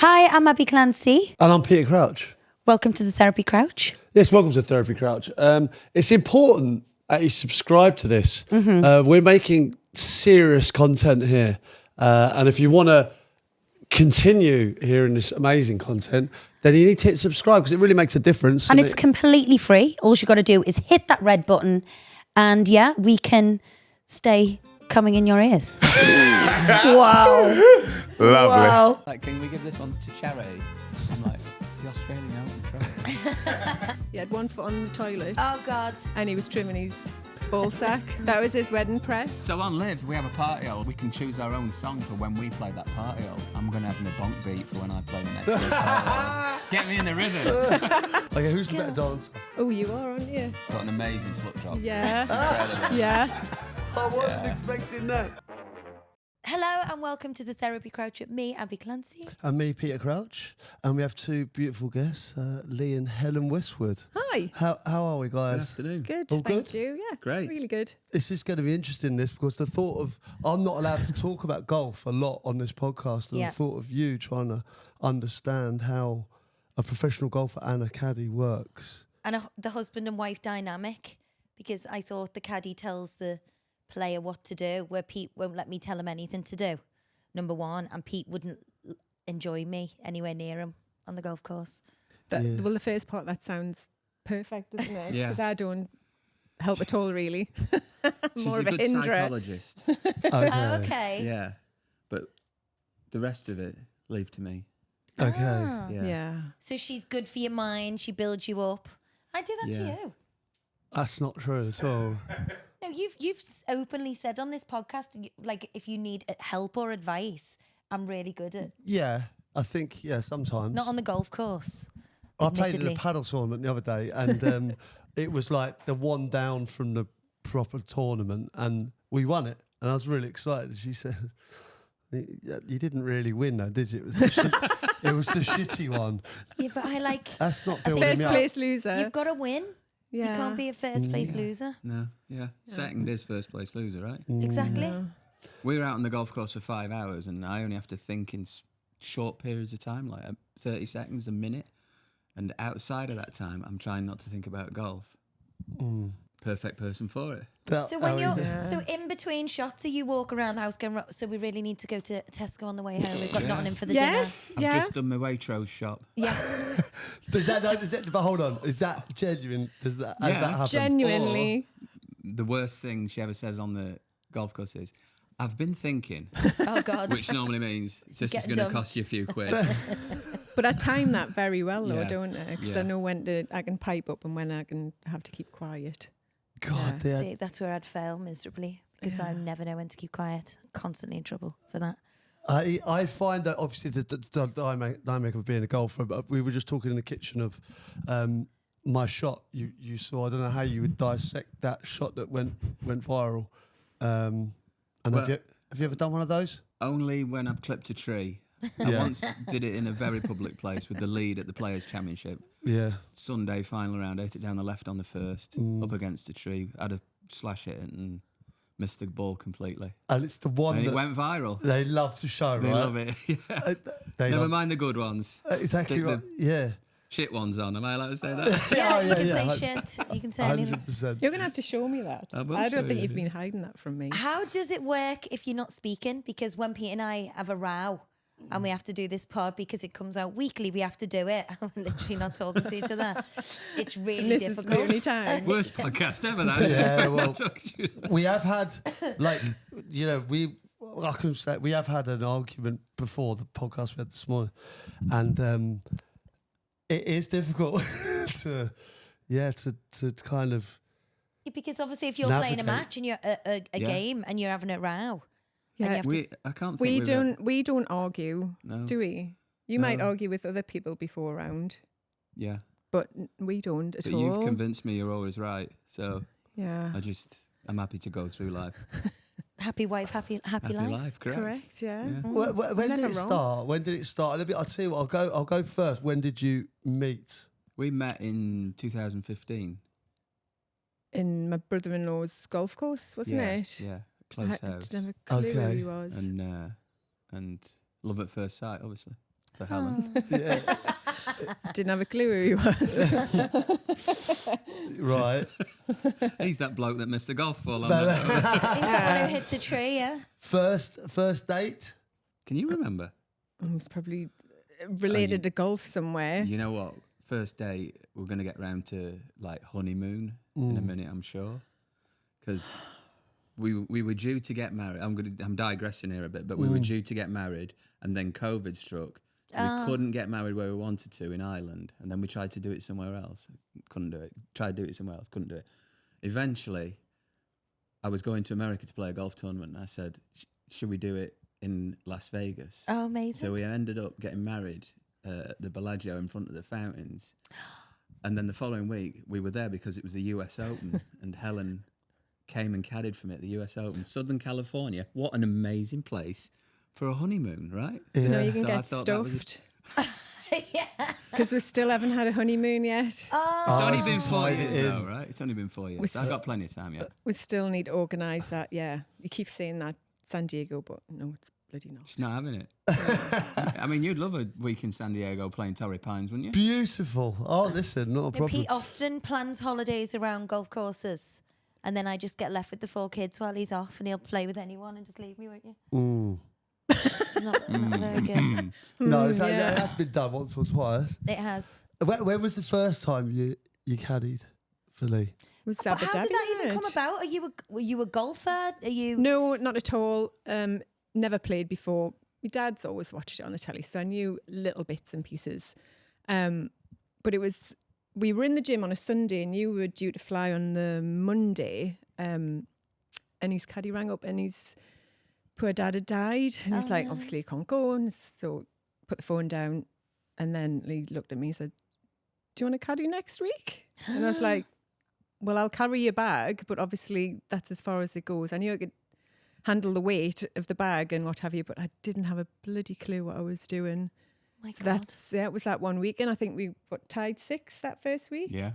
Hi, I'm Abby Clancy. And I'm Peter Crouch. Welcome to the Therapy Crouch. Yes, welcome to Therapy Crouch. It's important that you subscribe to this. We're making serious content here. And if you want to continue hearing this amazing content, then you need to hit subscribe because it really makes a difference. And it's completely free. All you got to do is hit that red button and yeah, we can stay coming in your ears. Wow. Lovely. Wow. Like, can we give this one to charity? I'm like, it's the Australian Open trophy. He had one foot on the toilet Oh, God. and he was trimming his ball sack. That was his wedding prep. So on Live, we have a party hall. We can choose our own song for when we play that party hall. I'm going to have my Bonk beat for when I play the next Live party hall. Get me in the rhythm. Okay, who's the better dancer? Oh, you are, aren't you? Got an amazing slut drop. Yeah. Incredible. Yeah. I wasn't expecting that. Hello and welcome to the Therapy Crouch with me, Abby Clancy. And me, Peter Crouch. And we have two beautiful guests, Lee and Helen Westwood. Hi. How are we, Good guys? afternoon. Good. All Thank good? you. Yeah. Great. Really good. This is going to be interesting, this, because the thought of, I'm not allowed to talk about golf a lot on this podcast, and Yeah. the thought of you trying to understand how a professional golfer and a caddy works. And the husband and wife dynamic, because I thought the caddy tells the player what to do, where Pete won't let me tell him anything to do, number one, and Pete wouldn't enjoy me anywhere near him on the golf course. Yeah. Well, the first part, that sounds perfect, doesn't it? Yeah. Because I don't help at all, really. She's More a of a good hindrance. psychologist. Okay. Oh, okay. Yeah. But the rest of it, leave to me. Okay. Ah. Yeah. So she's good for your mind. She builds you up. I do that to Yeah. you. That's not true at all. No, you've openly said on this podcast, like if you need help or advice, I'm really good at. Yeah, I think, yeah, sometimes. Not on the golf course. I played in a admittedly. paddle tournament the other day, and it was like the one down from the proper tournament, and we won it. And I was really excited. She said, "You didn't really win, though, did you? It was it was the shitty one." Yeah, but I like. That's not I think building First me up. place loser. You've got to win. Yeah. You can't be a first place Mm. loser. No, yeah. Second is first place loser, right? Exactly. We were out on the golf course for 5 hours and I only have to think in short periods of time, like 30 seconds, a minute. And outside of that time, I'm trying not to think about golf. Perfect person for it. So when you're Yeah. so in between shots, so you walk around the house going, so we really need to go to Tesco on the way home. We've got nothing in for the Yes. I've Yeah. just done my Waitrose shop. dinner. Yeah. But hold on, is that genuine? Has that happened? Genuinely. The worst thing she ever says on the golf course is, I've been thinking, Oh God. which normally means this is Getting going to dumped. cost you a few quid. But I time that very well, though, Yeah. don't I? Because Yeah. I know when I can pipe up and when I can have to keep quiet. God, Yeah. yeah. See, that's where I'd fail miserably because I never know when to keep quiet. Constantly in trouble for that. I find that obviously the dynamic of being a golfer, but we were just talking in the kitchen of my shot you saw. I don't know how you would dissect that shot that went viral. And Well- have you ever done one of those? Only when I've clipped a tree. I Yeah. once did it in a very public place with the lead at the Players' Championship. Yeah. Sunday final round, ate it down the left on the first, up against a tree. Had a slash it and missed the ball completely. And it's the one And it that went viral. they love to show, They right? love it. Yeah. They Never love mind the good ones. exactly Stick right. the Yeah. shit ones on. Am I allowed to say that? Yeah, Oh, you yeah, can yeah. say shit. You can say anything. 100%. You're going to have to show me that. I will I show don't think you. you've been hiding that from me. How does it work if you're not speaking? Because when Pete and I have a row and we have to do this pod because it comes out weekly, we have to do it. I'm literally not talking to each other. It's really And this is difficult. the only time. Worst podcast ever, that. Yeah, well, Talk to you. we have had, like, you know, I can say we have had an argument before the podcast we had this morning, and it is difficult to kind of. Because obviously, if you're playing a Navigate. match and you're a Yeah. game and you're having a row, and you Yeah. have to I can't think We we've ever- don't argue, No. do we? You might No. argue with other people before a round, Yeah. but we don't at But all. you've convinced me you're always right. So Yeah. I'm happy to go through life. happy wife, happy life. Correct. Correct, yeah. Yeah. When did Never it wrong. start? When did it start? I'll tell you what. I'll go first. When did you meet? We met in 2015. In my brother-in-law's golf course, wasn't yeah, it? Yeah, I close house. didn't have a clue who Okay. he was. And love at first sight, obviously. for Helen. Yeah. Didn't have a clue who he was. Right. He's that bloke that missed the golf ball. He's the one who hit the tree, yeah. First date? Can you remember? It was probably related to golf somewhere. You know what? First date, we're going to get round to like honeymoon in a minute, I'm sure. Because we were due to get married. I'm digressing here a bit, but we were due to get married, and then COVID struck. So we couldn't get married where we wanted to in Ireland, and then we tried to do it somewhere else. Couldn't do it. Tried to do it somewhere else. Couldn't do it. Eventually, I was going to America to play a golf tournament, and I said, should we do it in Las Vegas? Oh, amazing. So we ended up getting married at the Bellagio in front of the fountains. And then the following week, we were there because it was the US Open, and Helen came and caddied for me at the US Open. Southern California, what an amazing place for a honeymoon, right? Yeah. No, you can So I get thought that was stuffed. Yeah. Because we still haven't had a honeymoon yet. It's only been it's 4 tied years in. though, right? It's only been 4 years. So I've got plenty of time yet. We still need to organise that, yeah. You keep saying that San Diego, but no, it's bloody not. Just not having it. I mean, you'd love a week in San Diego playing Torrey Pines, wouldn't you? Beautiful. Oh, listen, not a And problem. Pete often plans holidays around golf courses. And then I just get left with the 4 kids while he's off, and he'll play with anyone and just leave me, won't you? Not very good. No, it's yeah. that's been done once or twice. It has. When was the first time you caddied for Lee? It was But Abbey how did that even and come Pete. about? Were you a golfer? Are you? No, not at all. Never played before. My dad's always watched it on the telly, so I knew little bits and pieces. But we were in the gym on a Sunday, and you were due to fly on the Monday. And his caddy rang up, and his poor dad had died, and he's like, obviously, you can't go. And so put the phone down, and then Lee looked at me and said, "Do you want to caddy next week?" And I was like, "Well, I'll carry your bag, but obviously that's as far as it goes." I knew I could handle the weight of the bag and what have you, but I didn't have a bloody clue what I was doing. My So God. it was that one week, and I think we tied 6 that first week, Yeah.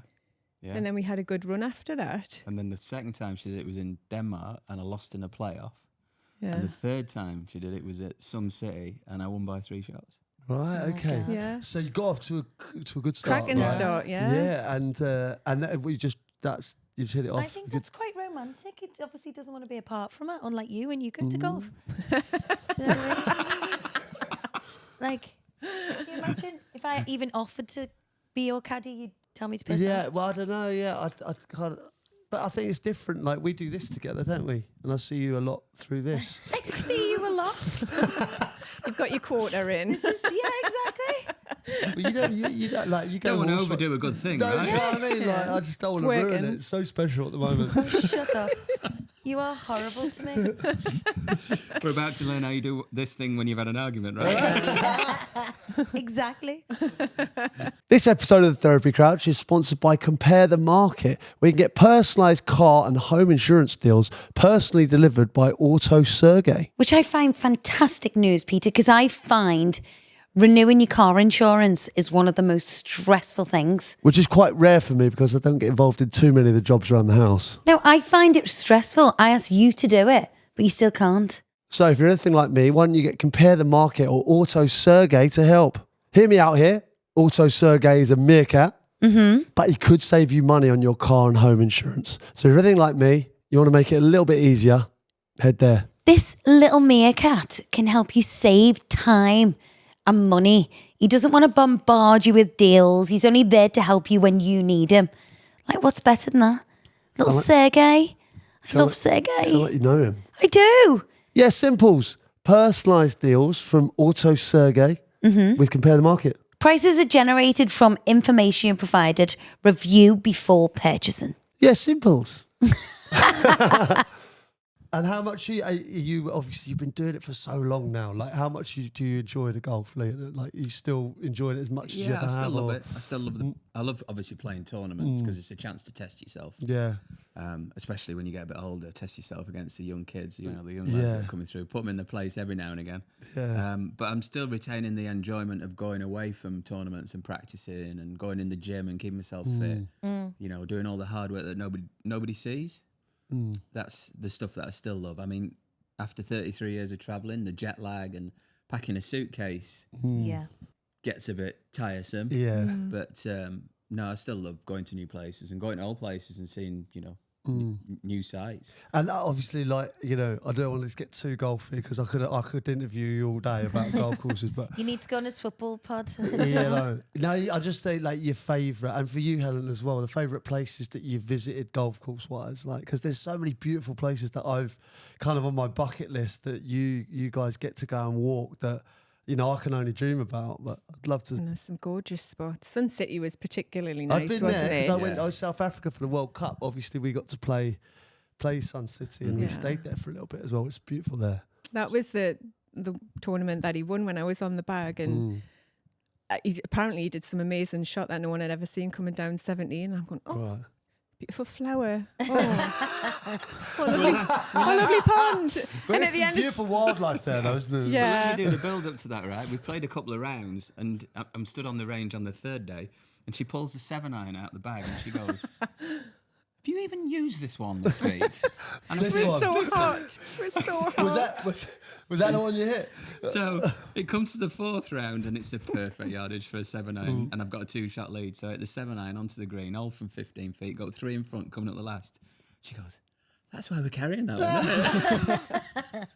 Yeah. and then we had a good run after that. And then the second time she did it was in Denmark, and I lost in a playoff. Yeah, And the third time she did it was at Sun City, and I won by 3 shots. Right. Okay. God. yeah, So you got off to a good start. cracking right? start. Yeah, Yeah, and we just you've hit it off. I think that's quite romantic. It obviously doesn't want to be apart from it, unlike you when you go to golf. Do you know what I mean? Like, can you imagine if I even offered to be your caddy, you'd tell me to piss Yeah. off? Well, I don't know. Yeah, I kind of. But I think it's different. Like we do this together, don't we? And I see you a lot through this. I see you a lot. you've got your quarter in. Yeah, exactly. But you don't like you go. Don't want to horse riding. overdo a good thing, No, right? do you know what I mean? Like, I just don't want to ruin working. it. It's so special at the moment. Shut up. You are horrible to me. We're about to learn how you do this thing when you've had an argument, right? Exactly. This episode of the Therapy Crouch is sponsored by Compare the Market, where you can get personalised car and home insurance deals personally delivered by Auto Sergey. Which I find fantastic news, Peter, because I find renewing your car insurance is one of the most stressful things. Which is quite rare for me because I don't get involved in too many of the jobs around the house. No, I find it stressful. I ask you to do it, but you still can't. So if you're anything like me, why don't you get Compare the Market or Auto Sergey to help? Hear me out here. Auto Sergey is a meerkat, but he could save you money on your car and home insurance. So if you're anything like me, you want to make it a little bit easier, head there. This little meerkat can help you save time and money. He doesn't want to bombard you with deals. He's only there to help you when you need him. Like, what's better than that? Little Sergey. I love Sergey. Sound like you know him. I do. Yeah, simples. Personalised deals from Auto Sergey with Compare the Market. Prices are generated from information you're provided. Review before purchasing. Yeah, simples. And how much are you obviously you've been doing it for so long now. Like how much do you enjoy the golf, Lee? Like you still enjoy it as much as you Yeah, ever I still have? love or- it. I still love I love obviously playing tournaments because it's a chance to test yourself. Yeah. Especially when you get a bit older, test yourself against the young kids, the young lads that are coming through. Put them in their place every now and again. Yeah. But I'm still retaining the enjoyment of going away from tournaments and practicing and going in the gym and keeping myself fit. You know, doing all the hard work that nobody sees. That's the stuff that I still love. I mean, after 33 years of traveling, the jet lag and packing a suitcase, Yeah. gets a bit tiresome. Yeah. But no, I still love going to new places and going to old places and seeing, new sights. And obviously, like, I don't want to get too golfy because I could interview you all day about golf courses, but You need to go on his football pod. no, I just say like your favourite, and for you, Helen, as well, the favourite places that you've visited golf course wise, like, because there's so many beautiful places that I've kind of on my bucket list that you guys get to go and walk that. I can only dream about, but I'd love to. And there's some gorgeous spots. Sun City was particularly nice, I've been wasn't there it? because I was South Africa for the World Cup. Obviously, we got to play Sun City, and we Yeah. stayed there for a little bit as well. It's beautiful there. That was the tournament that he won when I was on the bag, and apparently he did some amazing shot that no one had ever seen coming down 17. I'm going, Right. beautiful flower. Oh, what a lovely pond. But And there's at the some end, beautiful wildlife there, though, isn't there? Yeah. Let me do the build up to that, right? We've played a couple of rounds, and I'm stood on the range on the third day, and she pulls the 7-iron out the bag, and she goes, "Have you even used this one this week?" And This it one. was so hot. It was so hot. Was that the one you hit? So it comes to the fourth round, and it's a perfect yardage for a 7-iron, and I've got a 2-shot lead. So at the 7-iron onto the green, all from 15 feet, got 3 in front, coming up the last. She goes, "That's why we're carrying that one, isn't it?"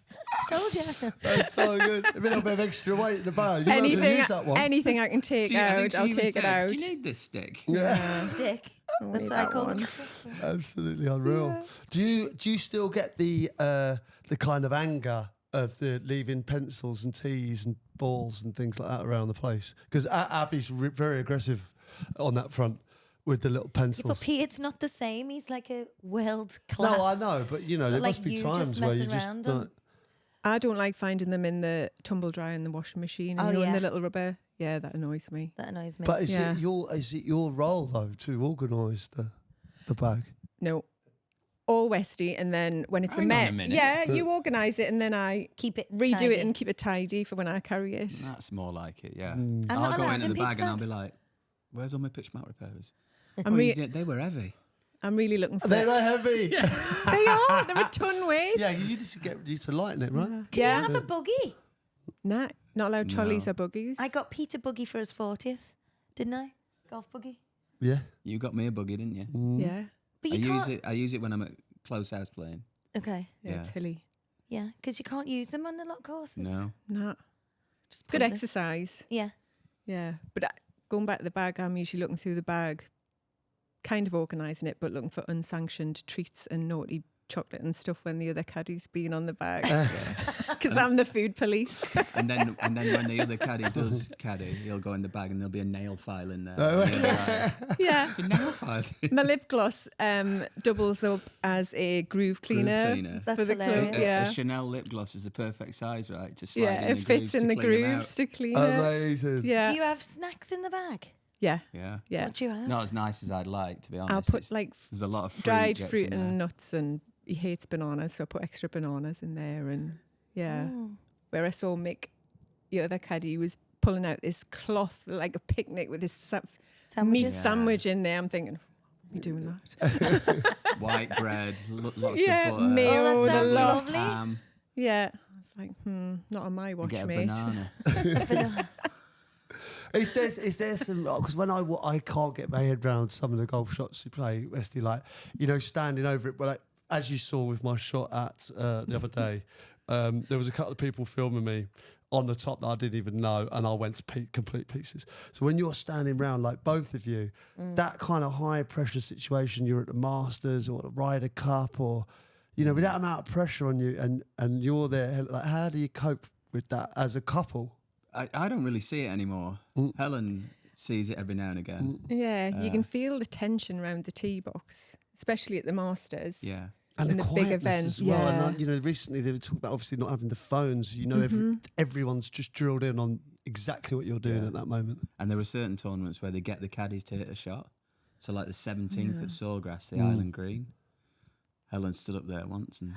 Told you. That's so good. A little bit of extra weight in the bag. You might as well use that one. Anything I can take I think out, she I'll even take it said, out. "Do you need this stick?" Yeah. Stick. I'll That's need what I that call one. it. Absolutely unreal. Do you still get the kind of anger of the leaving pencils and tees and balls and things like that around the place? Because Abby's very aggressive on that front with the little Yeah, pencils. but Pete, it's not the same. He's like a world class. No, I know, but It's there not must like be you times just where you messing just around don't. and- I don't like finding them in the tumble dryer in the washing machine. Oh, In yeah. the little rubber. Yeah, that annoys me. That annoys me. But is Yeah. it your role though to organise the bag? No. All Westy, and then when it's Hang a on a Met, minute. yeah, you organise it, and then I Keep it redo tidy. it and keep it tidy for when I carry it. That's more like it, yeah. I'm I'll not go allowed into in the bag Pete's and I'll bag. be like, "Where's all my pitch mat repairs?" I'm, Oh, re- they were heavy. I'm really looking for They're it. not heavy. Yeah, They are. They're a ton weight. you need to get you to lighten it, right? Can Yeah. you have a buggy? Nah, not allowed trolleys No. or buggies. I got Pete a buggy for his 40th, didn't I? Golf buggy. Yeah. You got me a buggy, didn't you? Yeah. But I you can't. use it. I use it when I'm at close house playing. Okay. Yeah, Yeah. it's hilly. Yeah, because you can't use them on a lot of courses. No, Nah. Just Good pointless. exercise. Yeah. Yeah. But going back to the bag, I'm usually looking through the bag, kind of organising it, but looking for unsanctioned treats and naughty chocolate and stuff when the other caddy's been on the bag. Because I'm the food police. and then when the other caddy does caddy, he'll go in the bag and there'll be a nail file in there. Oh, And he'll be like, Yeah. "It's a nail file." My lip gloss doubles up as a groove cleaner. cleaner. That's for the hilarious. club. A Yeah. Chanel lip gloss is the perfect size, right? To slide Yeah, in it the fits in the to clean 'em grooves out. to clean it. Amazing. Yeah. Do you have snacks in the bag? Yeah. Yeah. Yeah. What do you have? Not as nice as I'd like, to be honest. I'll put It's- like there's a lot of fruit dried gets fruit in and there. nuts, and he hates bananas, so I put extra bananas in there. And yeah, where I saw Mick, the other caddy, he was pulling out this cloth like a picnic with this meat Sandwiches? Yeah. sandwich in there. I'm thinking, are you doing that? White bread, lots Yeah, of butter, mayo, Oh, that sounds the lot. lovely. ham, Yeah, I was like, not on my watch, get a mate. banana. Is there some, because when I can't get my head around some of the golf shots you play, Westy, like, standing over it, but like, as you saw with my shot at the other day, there was a couple of people filming me on the top that I didn't even know, and I went to complete pieces. So when you're standing around, like both of you, that kind of high pressure situation, you're at the Masters or the Ryder Cup, or with that amount of pressure on you, and you're there, like, how do you cope with that as a couple? I don't really see it anymore. Helen sees it every now and again. Yeah, you can feel the tension around the tee box, especially at the Masters. Yeah. And in the the big quietness events, as well. yeah. And recently they were talking about obviously not having the phones. Everyone's just drilled in on exactly what you're doing at that moment. And there were certain tournaments where they get the caddies to hit a shot. So like the 17th at Sawgrass, the Island Green. Helen stood up there once and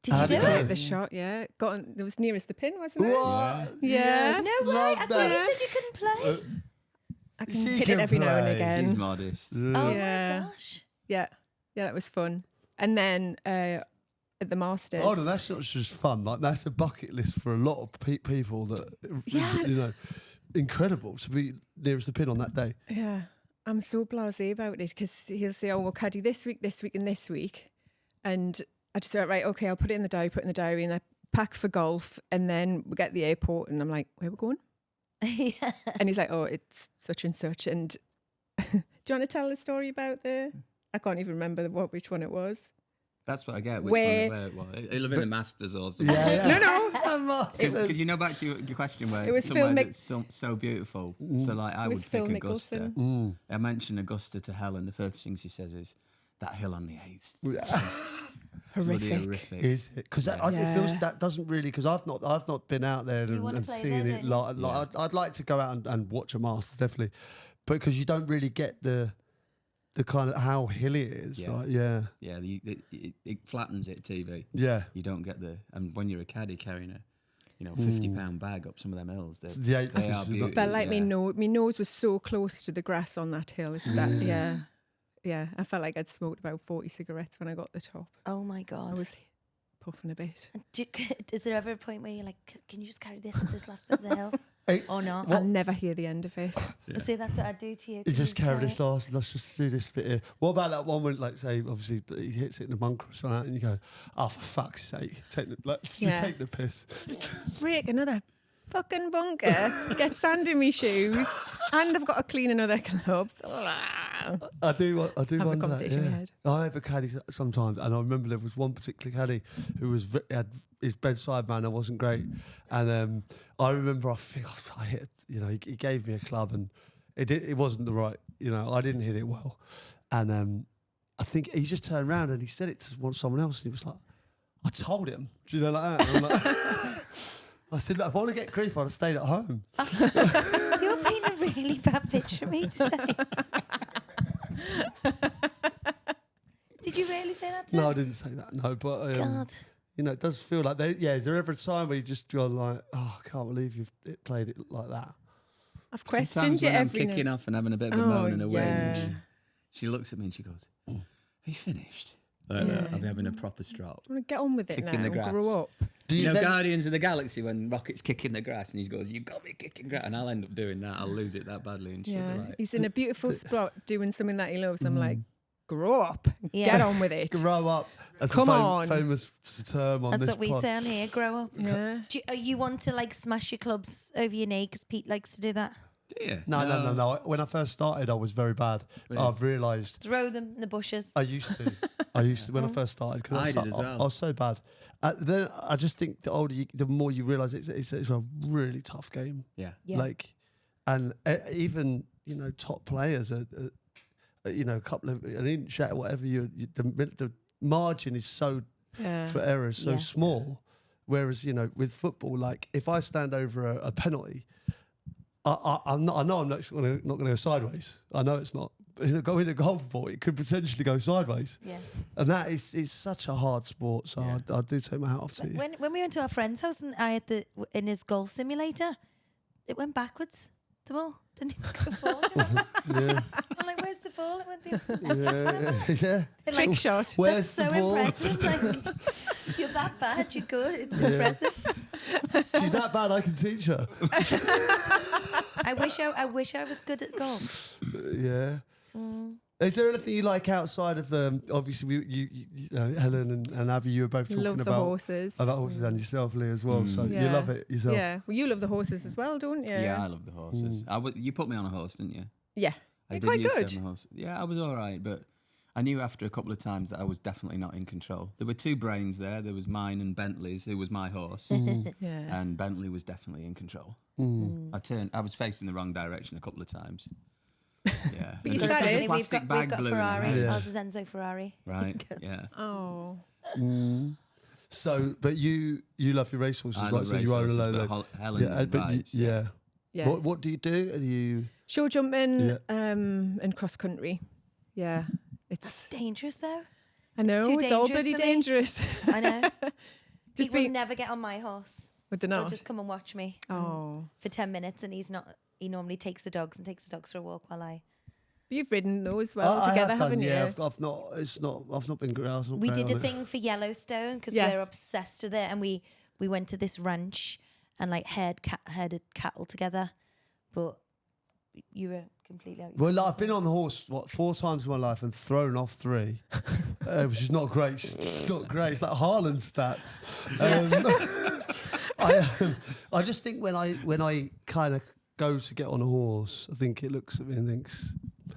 Did How you did do you- it? Hit the shot, yeah. It was nearest the pin, wasn't it? What? Yeah. No way. love I thought that. you said you couldn't play. I can She hit can it every now and play. she's again. modest. Oh Yeah. my gosh. Yeah, that was fun. And then at the Masters. Oh no, that's not just fun. Like that's a bucket list for a lot of people that Yeah. incredible to be nearest the pin on that day. Yeah. I'm so blasé about it because he'll say, oh, we'll caddy this week, and this week. And I just went, right, okay, I'll put it in the diary, and I pack for golf, and then we get to the airport, and I'm like, where are we going? Yeah. And he's like, oh, it's such and such. And do you want to tell the story about I can't even remember which one it was. That's what I get. Where- Where it was. It'll have been the Masters or something. No. Because you know, back to your question where It was somewhere Phil that's so beautiful. So like I It was would Phil pick Augusta. Nicholson. I mentioned Augusta to Helen. The first thing she says is, that hill on the 8th. It's just bloody horrific. Is it? Because it feels that doesn't really. Because I've not been out there wanna and play seeing there, it. don't you? I'd like to go out and watch a Masters definitely, but because you don't really get the kind of how hilly it is, Yeah. right? Yeah, Yeah, it flattens it, TV. yeah. You don't get and when you're a caddy carrying a, £50 bag up some of them hills, they The eighth are is- beautiful. Felt like yeah. my nose was so close to the grass on that hill. It's that, yeah. I felt like I'd smoked about 40 cigarettes when I got to the top. Oh my I God. was puffing a bit. Is there ever a point where you're like, can you just carry this at this last bit of the hill? Hey, Or not? I'll never hear the end of it. See, that's what I do to you. You Can just carry this it? last. Let's just do this bit here. What about that one when, like, say, obviously he hits it in the bunker or something, and you go, "Oh, for fuck's sake, take the piss." Break another fucking bunker, get sand in my shoes, and I've got to clean another club. I do Have a wonder that. conversation in Yeah. your head. I have a caddy sometimes, and I remember there was one particular caddy who had his bedside manner wasn't great, and I remember I think I hit. He gave me a club, and it wasn't the right. I didn't hit it well, and I think he just turned around and he said it to someone else, and he was like, "I told him," like that. And I'm like, I said, "Look, if I want to get grief, I'd have stayed at home." You're painting a really bad picture of me today. Did you really say that to No, him? I didn't say that. No, but God. it does feel like is there ever a time where you just go like, "Oh, I can't believe you've played it like that"? I've questioned Sometimes you when I'm every kicking night. off and having a bit of a Oh, moan and a yeah. whinge, she looks at me and she goes, "Are you finished?" I'll be having a proper strop. I want to get on with it Kicking now the and grow up. Do You you know, then- Guardians of the Galaxy, when Rocket's kicking the grass and he goes, "You got me kicking grass," and I'll end up doing that. I'll lose it that badly, and she'll be Yeah, like, he's in a beautiful spot doing something that he loves. I'm like, grow up, Yeah. get on with it. grow up? That's Come a on. famous term on That's this what we pod. say on here, grow up. Yeah. You want to like smash your clubs over your knee because Pete likes to do that? "Do you?" No. When I first started, I was very bad. Really? I've realised Throw them in the bushes. I used to. when I first started. 'Cause I was did as well. I was so bad. Then I just think the older, the more you realise it's a really tough game. Yeah. Yeah. Like, and even top players are a couple of an inch out, whatever the margin is so Yeah. for error is so Yeah. small. Whereas with football, like if I stand over a penalty, I know I'm not going to go sideways. I know it's not. Going a golf ball, it could potentially go sideways. Yeah. And that is such a hard sport. So I do take my hat off to you. When we went to our friend's house and I had in his golf simulator, it went backwards. The ball didn't even go forward. Yeah, I'm like, where's the ball? It went the other yeah. They're Trick like, shot. Where's that's so the ball? impressive. Like, you're that bad, you're good. It's impressive. She's that bad. I can teach her. I wish I was good at golf. Yeah. Is there anything you like outside of obviously you know, Helen and Abby, you were both talking Love the about horses. horses and yourself, Lee, as well. So you Yeah. love it yourself. Yeah. Well, you love the horses as well, don't you? Yeah, I love the horses. You put me on a horse, didn't you? Yeah. I You're did quite used to good. have my horse. Yeah, I was all right, but I knew after a couple of times that I was definitely not in control. There were two brains there. There was mine and Bentley's, who was my horse, Yeah. and Bentley was definitely in control. I was facing the wrong direction a couple of times. Yeah, But you And said there's it. a We've plastic got a bag blew in Ferrari. it. Yeah. Ours is Enzo Ferrari. Right. Yeah. Oh. So, but you love your racehorses, I right? love So you own a racehorses, load but of. Helen but rides. yeah. Yeah. What do you do? Are you? Show jumping Yeah. and cross country. Yeah. It's dangerous though. I know, too it's all dangerous bloody for me. dangerous. I know. Pete will be- never get on my horse. With the He'll knot. just come and watch me Oh. for 10 minutes, and he normally takes the dogs for a walk while I. You've ridden those well I together, have done, haven't you? yeah. I've not. It's not. I've not been. We did a thing for Yellowstone because Yeah. we're obsessed with it, and we went to this ranch and like herded cattle together. but you were completely out. Well, I've been on the horse 4 times in my life and thrown off 3, which is not great. It's not great. It's like Haaland stats. I just think when I kind of go to get on a horse, I think it looks at me and thinks,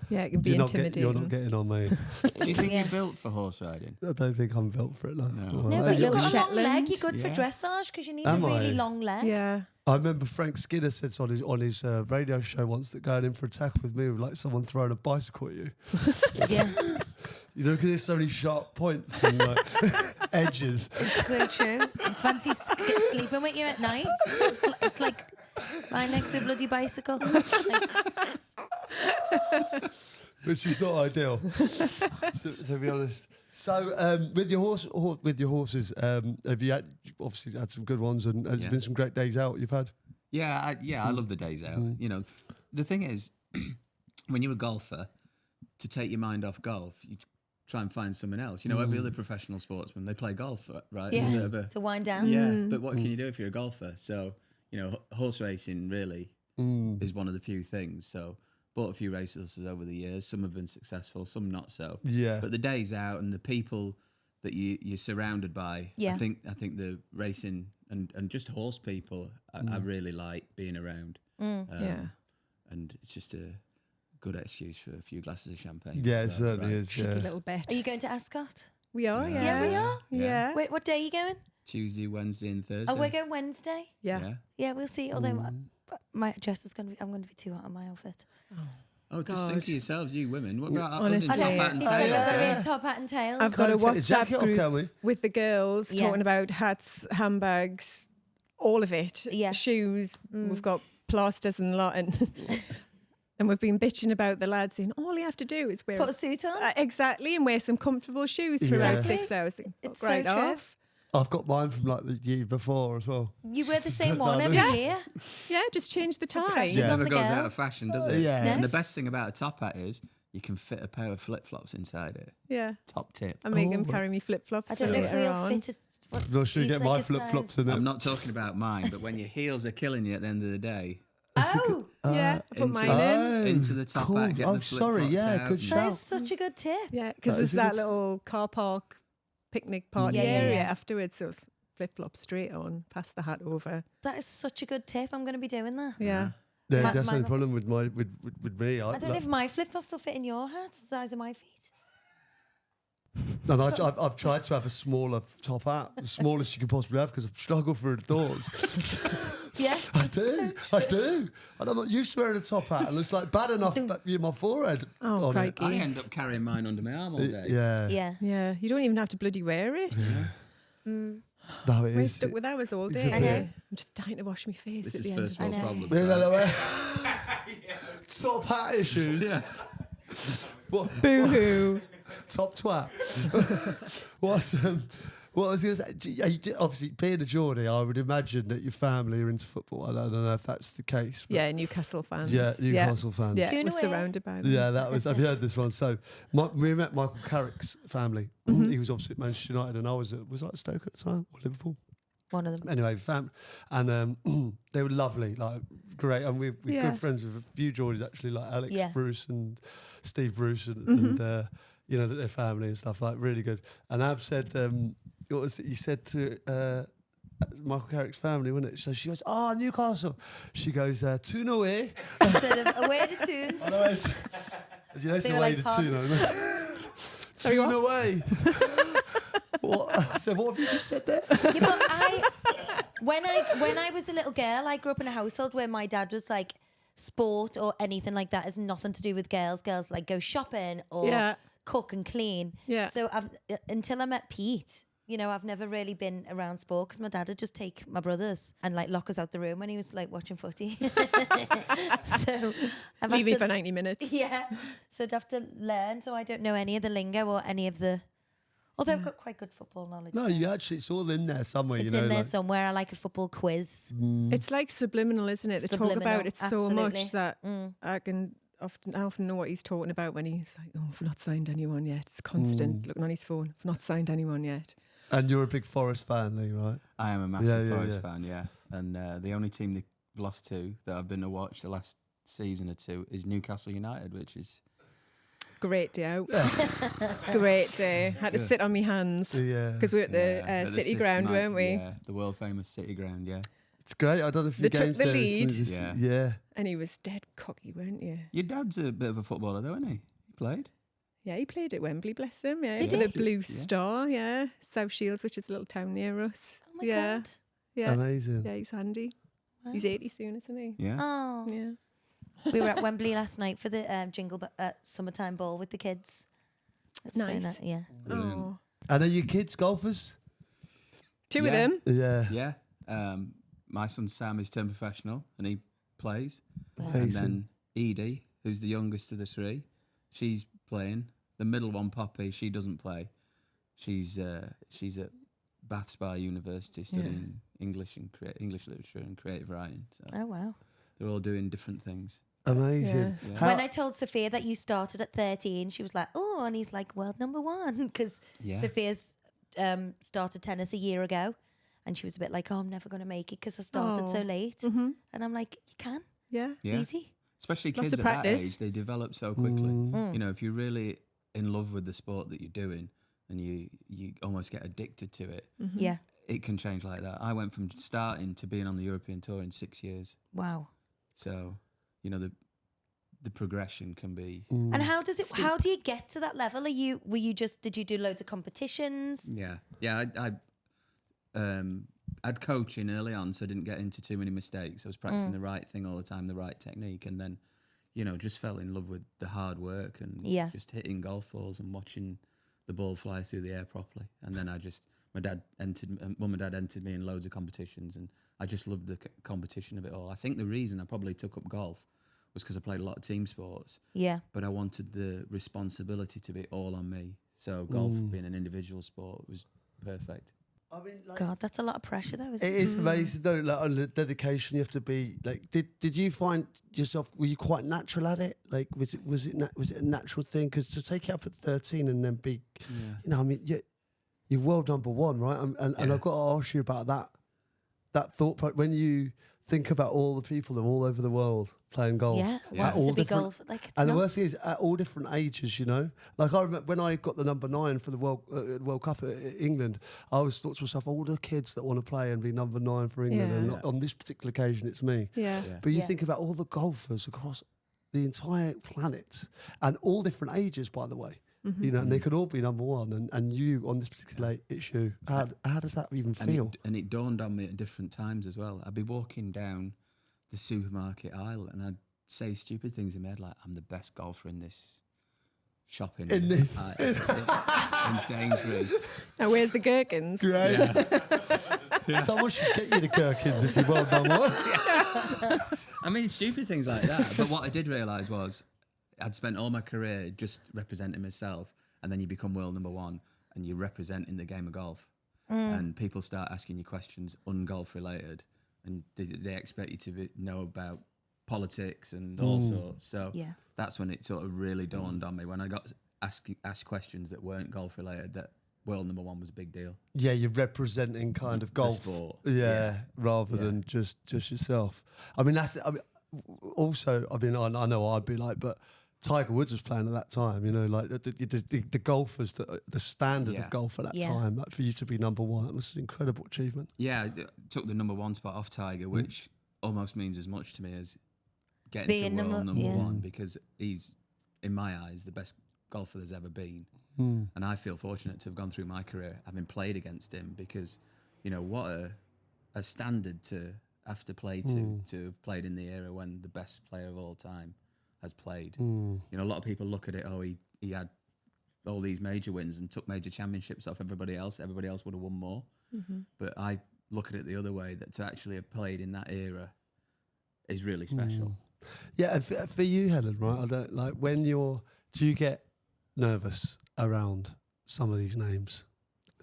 Yeah, it can be intimidating. you're not getting on me. Do you think you're built for horse riding? I don't think I'm built for it. No, No, but you've got a long Shetland. leg. You're good for Yeah. dressage because you need Am a really I? long leg. Yeah. I remember Frank Skinner said on his radio show once that going in for a tackle with me was like someone throwing a bicycle at you. Yeah. You know, because there's so many sharp points and like edges. It's so true. Fancy sleeping with you at night. It's like lying next to a bloody bicycle. Which is not ideal, to be honest. So, with your horses, have you obviously had some good ones, and there's been some great days out you've had? Yeah, I love the days out. You know, the thing is, when you're a golfer, to take your mind off golf, you try and find someone else. You know, every other professional sportsman, they play golf, right? Yeah, It's a bit of a- to wind down. Yeah, but what can you do if you're a golfer? So, you know, horse racing really is one of the few things. So, bought a few races over the years. Some have been successful, some not so. Yeah. But the days out and the people that you're surrounded by, Yeah. I think the racing and just horse people, I really like being around. Yeah. And it's just a good excuse for a few glasses of champagne. Yeah, it So, certainly right. is. Cheeky Yeah. little bet. Are you going to Ascot? We are, yeah. Yeah, we are. Yeah. Wait, what day are you going? Tuesday, Wednesday, and Thursday. Oh, we're going Wednesday. Yeah. Yeah, we'll see. Although my dress is going to be, I'm going to be too hot on my outfit. Oh, just think God. of yourselves, you women. What about Honestly. us in I top don't- hat and It's tails? going to Yeah? be a top hat and tails. I've got a Can't take your WhatsApp jacket off, can we? group with the girls Yeah. talking about hats, handbags, all of it. Yeah. Shoes. We've got plasters and lot. And we've been bitching about the lads saying, all you have to do is wear Put a suit on. exactly, and wear some comfortable shoes for about Exactly. 6 hours. Think, It's right so true. off. I've got mine from like the year before as well. You wear the same one Yeah. every year. Yeah, just change the tie. practice It Yeah. on never the goes out girls. of fashion, does it? Yeah. And No. the best thing about a top hat is you can fit a pair of flip flops inside it. Yeah. Top tip. I make them Oh. carry me flip flops I don't know if later we'll on. fit as. what- Well, should we he's get like my a flip flops size- in it? I'm not talking about mine, but when your heels are killing you at the end of the day, Oh, Yeah, I put into- mine in. into the top hat, get I'm the flip sorry, flops yeah, out. good that shout. is such a good tip. Yeah, because That there's is a that good- little car park picnic party Yeah, yeah, area yeah. afterwards. So flip flops straight on, pass the hat over. That is such a good tip. I'm going to be doing that. Yeah. Yeah, My- that's the mine only will- problem with me. I don't know if my flip flops will fit in your hat, the size of my feet. And I've tried to have a smaller top hat, the smallest you could possibly have, because I've struggled through the doors. Yeah. I do. And I'm not used to wearing a top hat, and it's like bad enough that my forehead. Oh, on it. crikey. I end up carrying mine under my arm all day. Yeah. Yeah. Yeah, you don't even have to bloody wear it. No, it We're is. stuck with ours all day. Exactly. I know. I'm just dying to wash my face This at is the end first of world the day. problem. Yeah, no, right? no, top hat issues. Yeah. What? Boo-hoo. Top twat. What I was going to say, obviously being a Geordie, I would imagine that your family are into football. I don't know if that's the case. But Yeah, Newcastle fans. yeah, Newcastle fans. Yeah, Tune we're away. surrounded by them. Yeah, that was. Have you heard this one? So we met Michael Carrick's family. He was obviously at Manchester United, and I was I at Stoke at the time or Liverpool. One of them. Anyway, and they were lovely, like great, and we're Yeah. good friends with a few Geordies actually, like Alex Yeah. Bruce and Steve Bruce, and you know their family and stuff, like really good. And I've said, what was it you said to Michael Carrick's family, wasn't it? So she goes, "Oh, Newcastle." She goes, "Tune away." Instead of away to tunes. Otherwise, you know, it's They were away like, to "Pardon?" tune. Sorry, Tune what? away. What? So what have you just said there? Yeah, but when I was a little girl, I grew up in a household where my dad was like, sport or anything like that has nothing to do with girls. Girls like go shopping or Yeah. cook and clean. Yeah. So until I met Pete, you know, I've never really been around sport because my dad would just take my brothers and like lock us out the room when he was like watching footy. So I've Leave had me to- for 90 minutes. yeah. So I'd have to learn. So I don't know any of the lingo or any of the. Although I've got quite good football knowledge. No, you actually, it's all in there somewhere. It's you know, in there like, somewhere. I like a football quiz. It's like subliminal, isn't it? They talk Subliminal, about it so absolutely. much that I often know what he's talking about when he's like, "Oh, I've not signed anyone yet." It's constant looking on his phone. I've not signed anyone yet. And you're a big Forest fan, Lee, right? I am a massive Yeah, Forest yeah. fan, yeah. And the only team they've lost to that I've been to watch the last season or two is Newcastle United, which is Great day out. Great day. Had to sit on my hands because we were at the City Ground, weren't we? Yeah, the world famous City Ground. Yeah, It's great. I done a few They took games the there. lead. Yeah. And he was dead cocky, weren't you? your dad's a bit of a footballer, though, isn't he? He played. Yeah, he played at Wembley, bless him. Yeah, Did for he? the Blue Star. Yeah, South Shields, which is a little town near us. Oh my yeah, God. yeah, Amazing. yeah. He's handy. Wow. He's 80 soon, isn't he? Yeah. Oh. Yeah. We were at Wembley last night for the summertime ball with the kids. It's so Nice. yeah. Brilliant. Oh, And are you kids golfers? two of Yeah. them. Yeah. Yeah. My son Sam is turned professional and he plays. And Amazing. then Edie, who's the youngest of the three, she's playing. The middle one, Poppy, she doesn't play. She's at Bath Spa University studying English and English literature and creative writing. So Oh wow. they're all doing different things. Amazing. Yeah. How- When I told Sophia that you started at 13, she was like, "Oh," and he's like, "World number one," because Yeah. Sophia's started tennis a year ago, and she was a bit like, "Oh, I'm never going to make it because I started so Oh. late." Mm-hmm. And I'm like, "You can, Yeah. Yeah. easy." Especially Lots kids of at that practice. age, they develop so quickly. Mm. You know, if you're really in love with the sport that you're doing and you almost get addicted to it, Mm-hmm. Yeah. it can change like that. I went from starting to being on the European tour in 6 years. Wow. So, you know, the progression can be. And how does it? How do you get to that level? Did you do loads of competitions? Yeah. I'd coaching early on, so I didn't get into too many mistakes. I was practicing the right thing all the time, the right technique, and then, you know, just fell in love with the hard work and just hitting golf balls and watching the ball fly through the air properly. And then mum and dad entered me in loads of competitions, and I just loved the competition of it all. I think the reason I probably took up golf was because I played a lot of team sports, Yeah. but I wanted the responsibility to be all on me. So golf being an individual sport was perfect. I mean, like, God, that's a lot of pressure, though, isn't it it? is amazing though. Like on the dedication, you have to be like. Did you find yourself? Were you quite natural at it? Like, was it a natural thing? Because to take it up at 13 and then be, you know, I mean, you're world number one, right? And I've got to ask you about that thought when you think about all the people that are all over the world playing golf. Yeah. Yeah. Wanting to be different- golf. Like, it's And the nuts. worst thing is, at all different ages, you know. Like I remember when I got the number 9 for the World Cup at England, I always thought to myself, all the kids that want to play and be number 9 for England, and Yeah. on this particular occasion, it's me. Yeah. Yeah. But you Yeah. think about all the golfers across the entire planet, and all different ages, by the way. You know, and they could all be number 1, and you on this particular issue. How does that even feel? And it dawned on me at different times as well. I'd be walking down the supermarket aisle and I'd say stupid things in my head like, I'm the best golfer in this shopping In this- in Sainsbury's. Now, where's the gherkins? Great. Someone should get you the Gherkins if you're world number 1. I mean, stupid things like that. But what I did realise was I'd spent all my career just representing myself, and then you become world number 1 and you're representing the game of golf. And people start asking you questions un-golf related, and they expect you to know about politics and all sorts. So Yeah. that's when it sort of really dawned on me when I got asked questions that weren't golf related, that world number 1 was a big deal. Yeah, you're representing kind of golf, sport. Yeah, rather Yeah. than just yourself. I mean, also, I mean, I know I'd be like, but Tiger Woods was playing at that time. You know, like the golfers, the standard Yeah. of golf at that Yeah. time. Like for you to be number 1, that was an incredible achievement. Yeah, I took the number 1 spot off Tiger, which almost means as much to me as getting Being to world number yeah. 1, because he's, in my eyes, the best golfer there's ever been. And I feel fortunate to have gone through my career having played against him, because, you know, what a standard to have to play to have played in the era when the best player of all time has played. You know, a lot of people look at it, he had all these major wins and took major championships off everybody else would have won more. But I look at it the other way, that to actually have played in that era is really special. Yeah, and for you, Helen, right? I don't like do you get nervous around some of these names?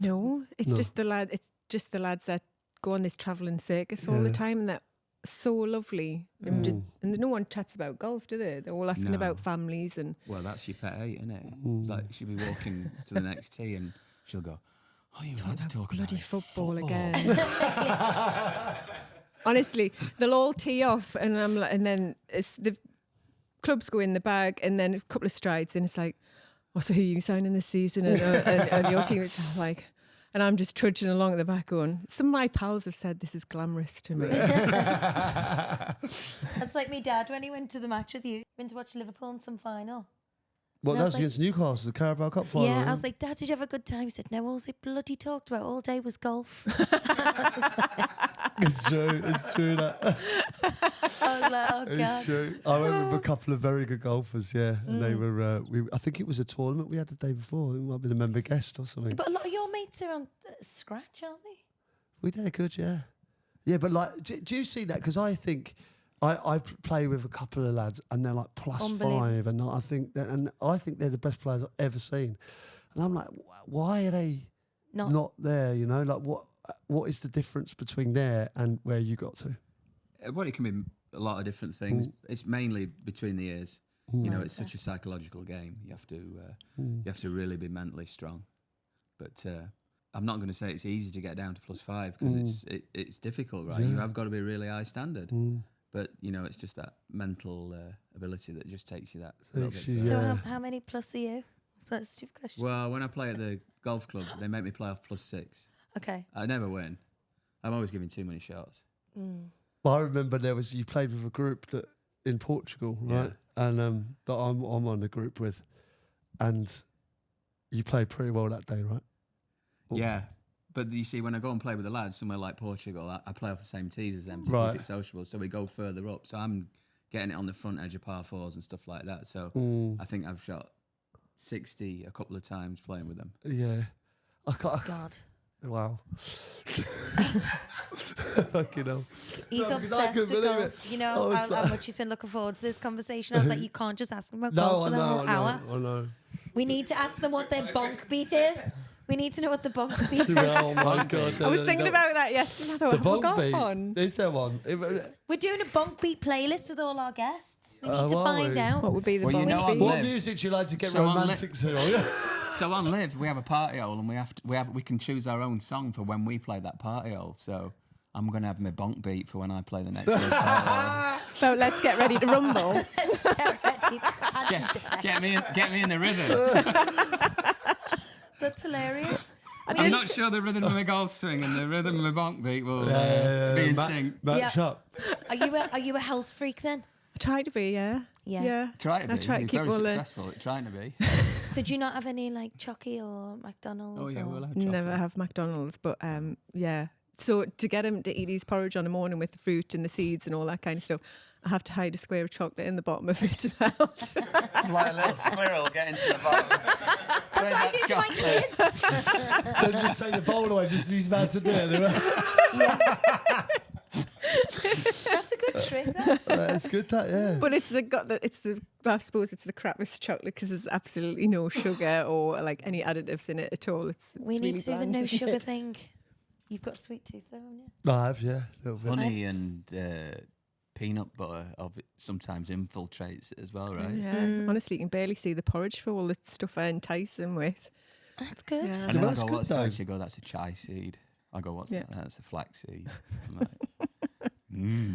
No, it's No. just the lad. It's just the lads that go on this travelling circus all the time, and they're so lovely. And no one chats about golf, do they? They're all asking No. about families and. Well, that's your pet 8, isn't it? It's like she'll be walking to the next tee and she'll go, "Oh, you lads talk about Bloody it, football again. Honestly, they'll all tee off, and I'm like, and then clubs go in the bag, and then a couple of strides, and it's like, oh, so who are you signing this season? And your team is just like, and I'm just trudging along at the back going, some of my pals have said this is glamorous to me. That's like me dad when he went to the match with you. Went to watch Liverpool in some final. Well, And I that's was against Newcastle, the Carabao Cup final. Yeah, I was like, Dad, did you have a good time? He said, no, all they bloody talked about all day was golf. It's true. It's true that. I was like, oh, It's God. true. I remember a couple of very good golfers, yeah. And they were, I think it was a tournament we had the day before. It might have been a member guest or something. But a lot of your mates are on scratch, aren't they? We did good, yeah. Yeah, but like, do you see that? Because I think I play with a couple of lads and they're like +5, and I think they're the best players I've ever seen. And I'm like, why are they not there? You know, like what is the difference between there and where you got to? Well, it can be a lot of different things. It's mainly between the ears. You know, it's such a psychological game. You have to really be mentally strong. But I'm not going to say it's easy to get down to +5 because it's difficult, right? You have got to be really high standard. But you know, it's just that mental ability that just takes you that little bit further. So how many plus are you? Is that a stupid question? Well, when I play at the golf club, they make me play off +6. Okay. I never win. I'm always giving too many shots. I remember you played with a group that in Portugal, right? And that I'm on the group with, and you played pretty well that day, right? Yeah. But you see, when I go and play with the lads somewhere like Portugal, I play off the same tees as them to Right. keep it sociable. So we go further up. So I'm getting it on the front edge of par 4s and stuff like that. So I think I've shot 60 a couple of times playing with them. Yeah. God. Wow. Fucking hell. He's No, 'cause I obsessed couldn't with believe golf. it. You I know was how like- much he's been looking forward to this conversation. I was like, you can't just ask them about No, golf I for the whole know, hour. I know. We need to ask them what their bonk beat is. We need to know what the bonk beat is. Oh my God. I was thinking about that yesterday. I thought, the have I bonk got beat. one? Is there one? We're doing a bonk beat playlist with all our guests. We need to are find we? out. What would be the Well, you bonk know beat? what? What music do you like to get So on romantic to? So on Live, we have a party hole, and we can choose our own song for when we play that party hole. So I'm going to have my bonk beat for when I play the next Live party hole. So let's get ready to rumble. Let's get ready to dance. Get me in the rhythm. That's hilarious. I'm not sure the rhythm of my golf swing and the rhythm of my bonk beat will be in sync. Match Yeah. up. Are you a health freak then? I try to be, yeah. Yeah. Try to be. I try to You're keep very all the- successful at trying to be. So do you not have any like Chucky or McDonald's? Oh yeah, or... we'll have Never chocolate. have McDonald's, but yeah. So to get him to eat his porridge on the morning with the fruit and the seeds and all that kind of stuff, I have to hide a square of chocolate in the bottom of it to melt. Like a little squirrel getting to the bottom. That's what I do to my kids. Don't just take the bowl away, just use that to do it. That's a good trick. That. It's good that, yeah. But I suppose it's the crappiest chocolate because there's absolutely no sugar or like any additives in it at all. We it's need really to do the bland, no isn't sugar it? thing. You've got a sweet tooth though, haven't you? No, I have, yeah, a little bit. Honey and peanut butter sometimes infiltrates it as well, right? Yeah, honestly, you can barely see the porridge for all the stuff I entice them with. That's good. Yeah. And then I that's go, good what's though. that? She go, that's a chai seed. I go, what's Yeah. that? That's a flax seed. I'm like,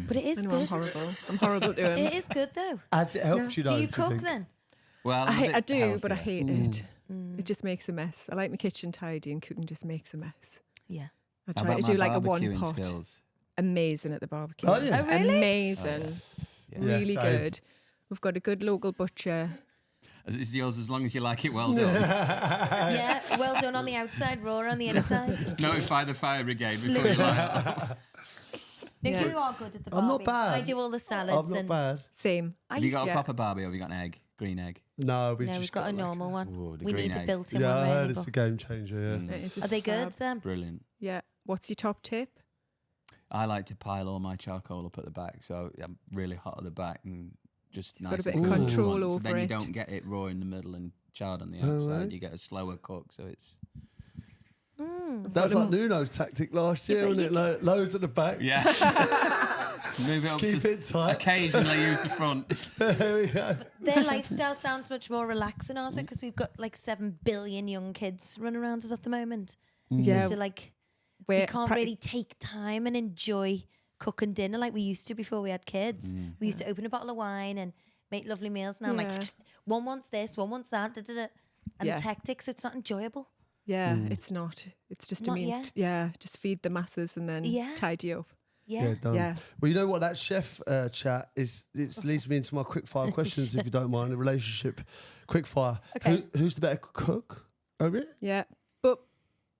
But it is I know I'm good. horrible. I'm horrible to him. It is good though. As it helps you, Do though. you cook think? then? well, I do, but I hate it. Mm. It just makes a mess. I like my kitchen tidy, and cooking just makes a mess. Yeah. I How try about to do my like a one barbecuing pot. skills? Amazing at the barbecue. Oh, yeah. Oh, really? Amazing. Yeah. Really Yes, good. We've got a good local butcher. It's yours as long as you like it well done. Yeah. Well done on the outside, raw on the inside. Notify the fire brigade before you lie. No, Yeah. you are good at the I'm barbie. not bad. I do all the salads I'm not and bad. Same. I Have you used got to. a proper barbie or have you got an egg? Green egg? No, we No, just we've got a like- normal one. Ooh, the We green need a egg. built-in Yeah, I one heard really. it's a game changer, yeah. It is Are they fab. good then? Brilliant. Yeah. What's your top tip? I like to pile all my charcoal up at the back, so I'm really hot at the back and just got a nice bit and of cool at the control front, so over then you it. don't get it raw in the middle and charred on the Oh, outside. right. You get a slower cook, so it's That was like Nuno's tactic last year, but wasn't it? Loads at the back. yeah. Move it up Keep to it tight. occasionally use the front. There we go. Their lifestyle sounds much more relaxing, ours, because we've got like 7 billion young kids running around us at the moment. Yeah. So like, Where we can't really take time and enjoy cooking dinner like we used to before we had kids. We used to open a bottle of wine and make lovely meals. And I'm Yeah. like, one wants this, one wants that, and Yeah. it's hectic, so it's not enjoyable. Yeah, it's not. It's just a Not means. yet. Just feed the masses and then Yeah. tidy up. Yeah. Done. Yeah. Well, you know what that chef chat is? It leads me into my quickfire questions, if you don't mind. The relationship quickfire. Okay. Who's the better cook? Oh, really? Yeah. But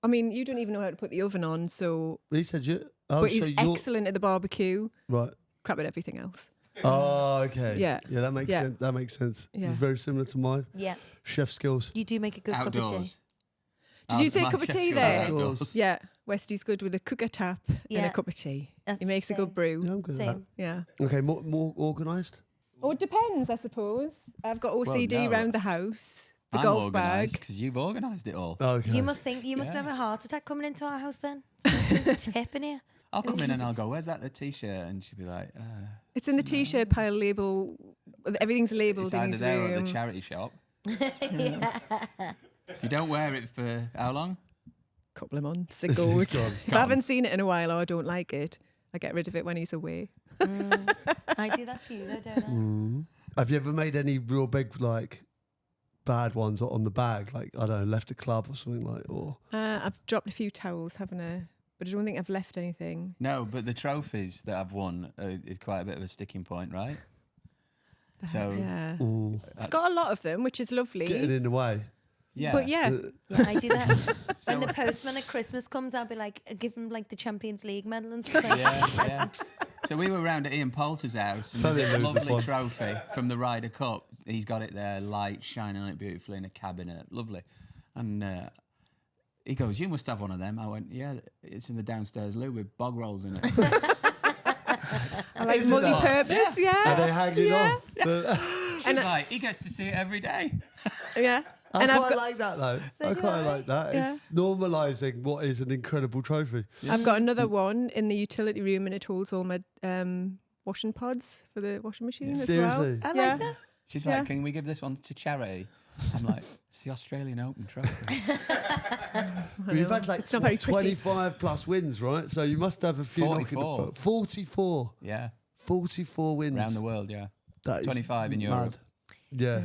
I mean, you don't even know how to put the oven on, so. He said you. Oh, But so he's you're excellent at the barbecue. right. Crap at everything else. Oh, okay. Yeah. Yeah, that makes Yeah. sense. That makes sense. Yeah. It's very similar to my Yeah. chef skills. You do make a good cup of tea. Outdoors. Did you say My cup of chef's tea got there? outdoors. Yeah. Westy's good with a cooker tap and Yeah. a cup of tea. That's He makes a same. good brew. Yeah, I'm good at Same. Yeah. that. Okay, more organised. Oh, it depends, I suppose. I've got OCD no. around the house. The I'm golf bag. organised because you've organised it all. Okay. You must have a heart attack coming into our house then. Someone's tip in here. I'll come in and I'll go, "Where's that the t-shirt?" And she'll be like, It's in the t-shirt pile label. Everything's labelled "It's in either his there or room. at the charity shop." If you don't wear it for how long? Couple of months it goes. gone. If I haven't seen it in a while or I don't like it, I get rid of it when he's away. I do that to you though, don't I? Have you ever made any real big bad ones on the bag? Like, I don't know, left a club or something like, or I've dropped a few towels, haven't I? But I don't think I've left anything. No, but the trophies that I've won is quite a bit of a sticking point, right? So Yeah. It's got a lot of them, which is lovely. getting in the way. yeah, But yeah, Yeah, I do that. When the postman at Christmas comes, I'll be like, give him like the Champions League medal and stuff. yeah. So we were round at Ian Poulter's house, and Tell there's me this who's this lovely one. trophy from the Ryder Cup. He's got it there, light shining on it beautifully in a cabinet, lovely. And he goes, "You must have one of them." I went, "Yeah, it's in the downstairs loo with bog rolls in it." I like Isn't that- multi-purpose. Are Yeah, they hanging off? She's like, "He gets to see it every day." yeah. I And quite I've got, like that though. I do quite I. like that. Yeah. It's normalising what is an incredible trophy. I've got another one in the utility room, and it holds all my washing pods for the washing machine as Seriously? well. I yeah. like that. She's Yeah. like, "Can we give this one to charity?" I'm like, "It's the Australian Open trophy." Well, you've had like It's not very pretty. 25 plus wins, right? So you must have a few. 44. 44. Yeah, 44 wins. around the world. Yeah, That is 25 in mad. Europe. Yeah.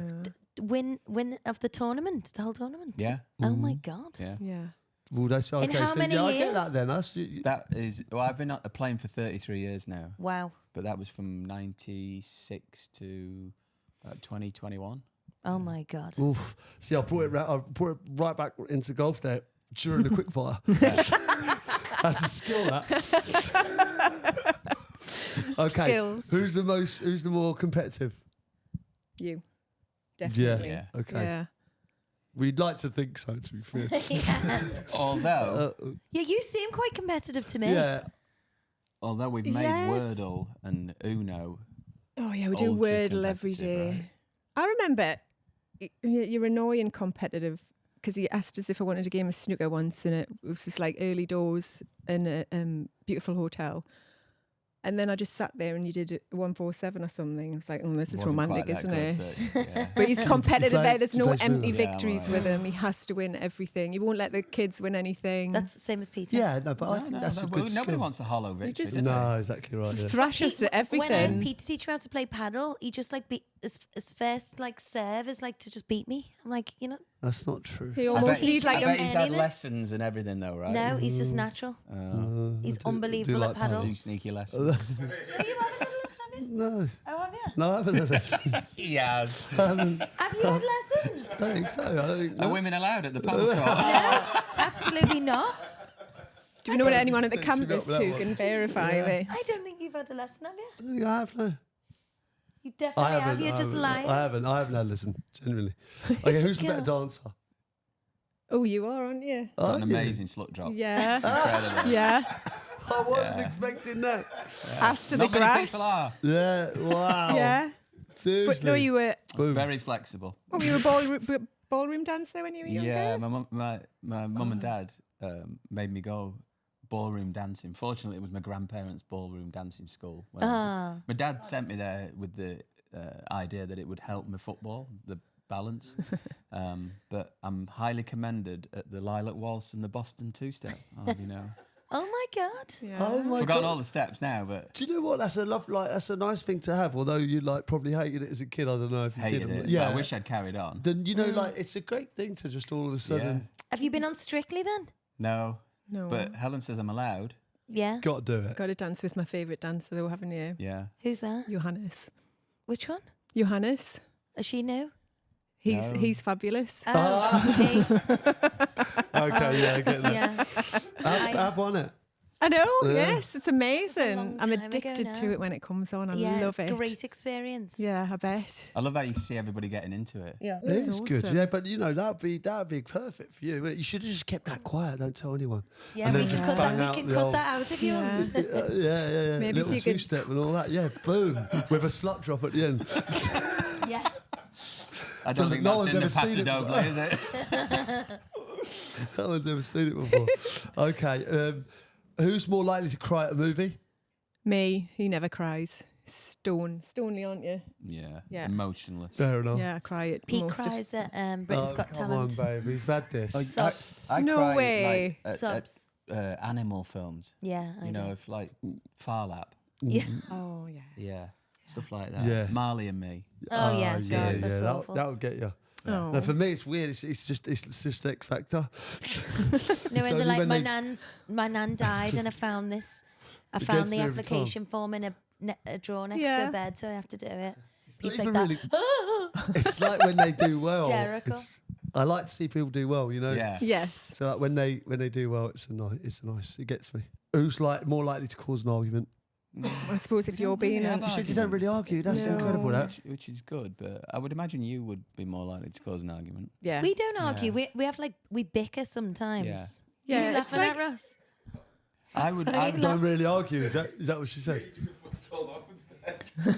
Win of the tournament, the whole tournament. Yeah, Oh my god. yeah. Yeah. Well, that's okay. how so many yeah, I get years? that then. That is. Well, I've been playing for 33 years now, Wow. but that was from 96 to 2021. Oh my god. Oof. See, I brought it right back into golf there during the quickfire. That's a skill, that. Okay. Skills. Who's the more competitive? You. Definitely. Yeah. Okay. Yeah. We'd like to think so, to be fair. yeah. Although, Yeah, you seem quite competitive to me. Yeah. although we've made Yes. Wordle and Uno, Oh yeah, we do ultra Wordle every competitive, day. right? I remember you're annoying competitive because he asked us if I wanted a game of snooker once, and it was just like early doors in a beautiful hotel. And then I just sat there and you did 147 or something. I was like, oh, this is wasn't romantic, quite that isn't good, it? but, yeah. But he's competitive play- there. There's you no play snooker? empty Yeah, victories right. with him. He has to win everything. He won't let the kids win anything. That's the same as Peter. Yeah, no, but I No, think no, that's no, a well, good nobody skill. wants a hollow victory, just- do they? No, exactly right. Yeah. Thrash us at everything. When I asked Pete to teach me how to play paddle, he just like his first like serve is like to just beat me. I'm like, That's not true. He I almost bet, needs like I a bet he's had anything. lessons and everything though, right? no, he's just natural. He's unbelievable at like paddle. Do sneaky lessons. Are you having a lesson, have you? No, Oh, have you? no, I haven't had that. He has. Have you had lessons? I don't think so. I don't think Are women allowed at the paddle court? Absolutely not. Do we know anyone at the Stitching up campus that who one. can verify this? I don't think you've had a lesson, have you? I don't think I have, no. You I definitely have. haven't. You're just lying. I haven't had a lesson, genuinely. Okay, who's the better dancer? Oh, you are, aren't you? Got an Are you? amazing slut drop. Yeah. Incredible. Yeah. I wasn't expecting that. Ass to the Not many grass. people are. Yeah, wow. Yeah. Seriously. But no, you were. Boom. Very flexible. Oh, you were a ballroom dancer when you were younger. Yeah, my mum and dad made me go ballroom dancing. Fortunately, it was my grandparents' ballroom dancing school. When I was my dad sent me there with the idea that it would help my football, the balance. But I'm highly commended at the Lilac Waltz and the Boston Two-Step. I'll have you know. Oh my God. Yeah. Oh my Forgotten God. all the steps now, but Do you know what? That's a nice thing to have. Although you like probably hated it as a kid. I don't know if you hated did. it. Yeah. But I wish I'd carried on. Then you know, like it's a great thing to just all of a sudden Have you been on Strictly then? No. No. But Helen says I'm allowed. Yeah. got to do it. Got to dance with my favourite dancer though, haven't you? Yeah. Who's that? Johannes. Which one? Johannes. Is she new? No. He's fabulous. Oh, okay. Okay, yeah, I get that. Yeah. I've won it. I know, Yeah. yes, it's amazing. long I'm time ago addicted to now. it when it comes on. I Yeah, love it's it. a great experience. Yeah, I bet. I love how you can see everybody getting into it. Yeah, It is good, yeah. But you know that'd be perfect for you. You should have just kept that quiet. Don't tell anyone. Yeah, And we then can just cut bang that. out We can the cut old- that out if you Yeah. want. Yeah. Maybe Little so you could- two-step and all that. Yeah, boom, with a slut drop at the end. Yeah. I don't think No that's one's in the ever Paso seen it Doble, before. is it? No one's ever seen it before. Okay, who's more likely to cry at a movie? Me, he never cries. Stonely, aren't you? Yeah. Yeah. Emotionless. Fair enough. Yeah, I cry at Pete most cries of... at Britain's Got come Talent. on, babe. We've had this. Subs. I No cry, way. Like, Subs. at animal films. Yeah, I You know, if like Farlap. Yeah. Oh, yeah. Yeah. Stuff like that. Yeah. Marley and Me. Oh, yeah, God, that's that, awful. that'll get you. Oh. No, for me, it's weird. It's just X Factor. No, It's when they're only like, when my nan died and I found this. I It found gets the me every time. application form in a drawer next to Yeah. the bed, so I have to do it. Pete's not like even that. It's like when they do well. Hysterical. I like to see people do well. You know. Yeah. Yes. So like when they do well, it's a nice. It gets me. Who's like more likely to cause an argument? I suppose if you're being... have You said you don't really argue. That's No. incredible. That. Which is good, but I would imagine you would be more likely to cause an argument. Yeah. We don't argue. We have we bicker sometimes. Yeah. You Yeah, it's laughing like... at us? I would. I You don't really argue. Is that what she said?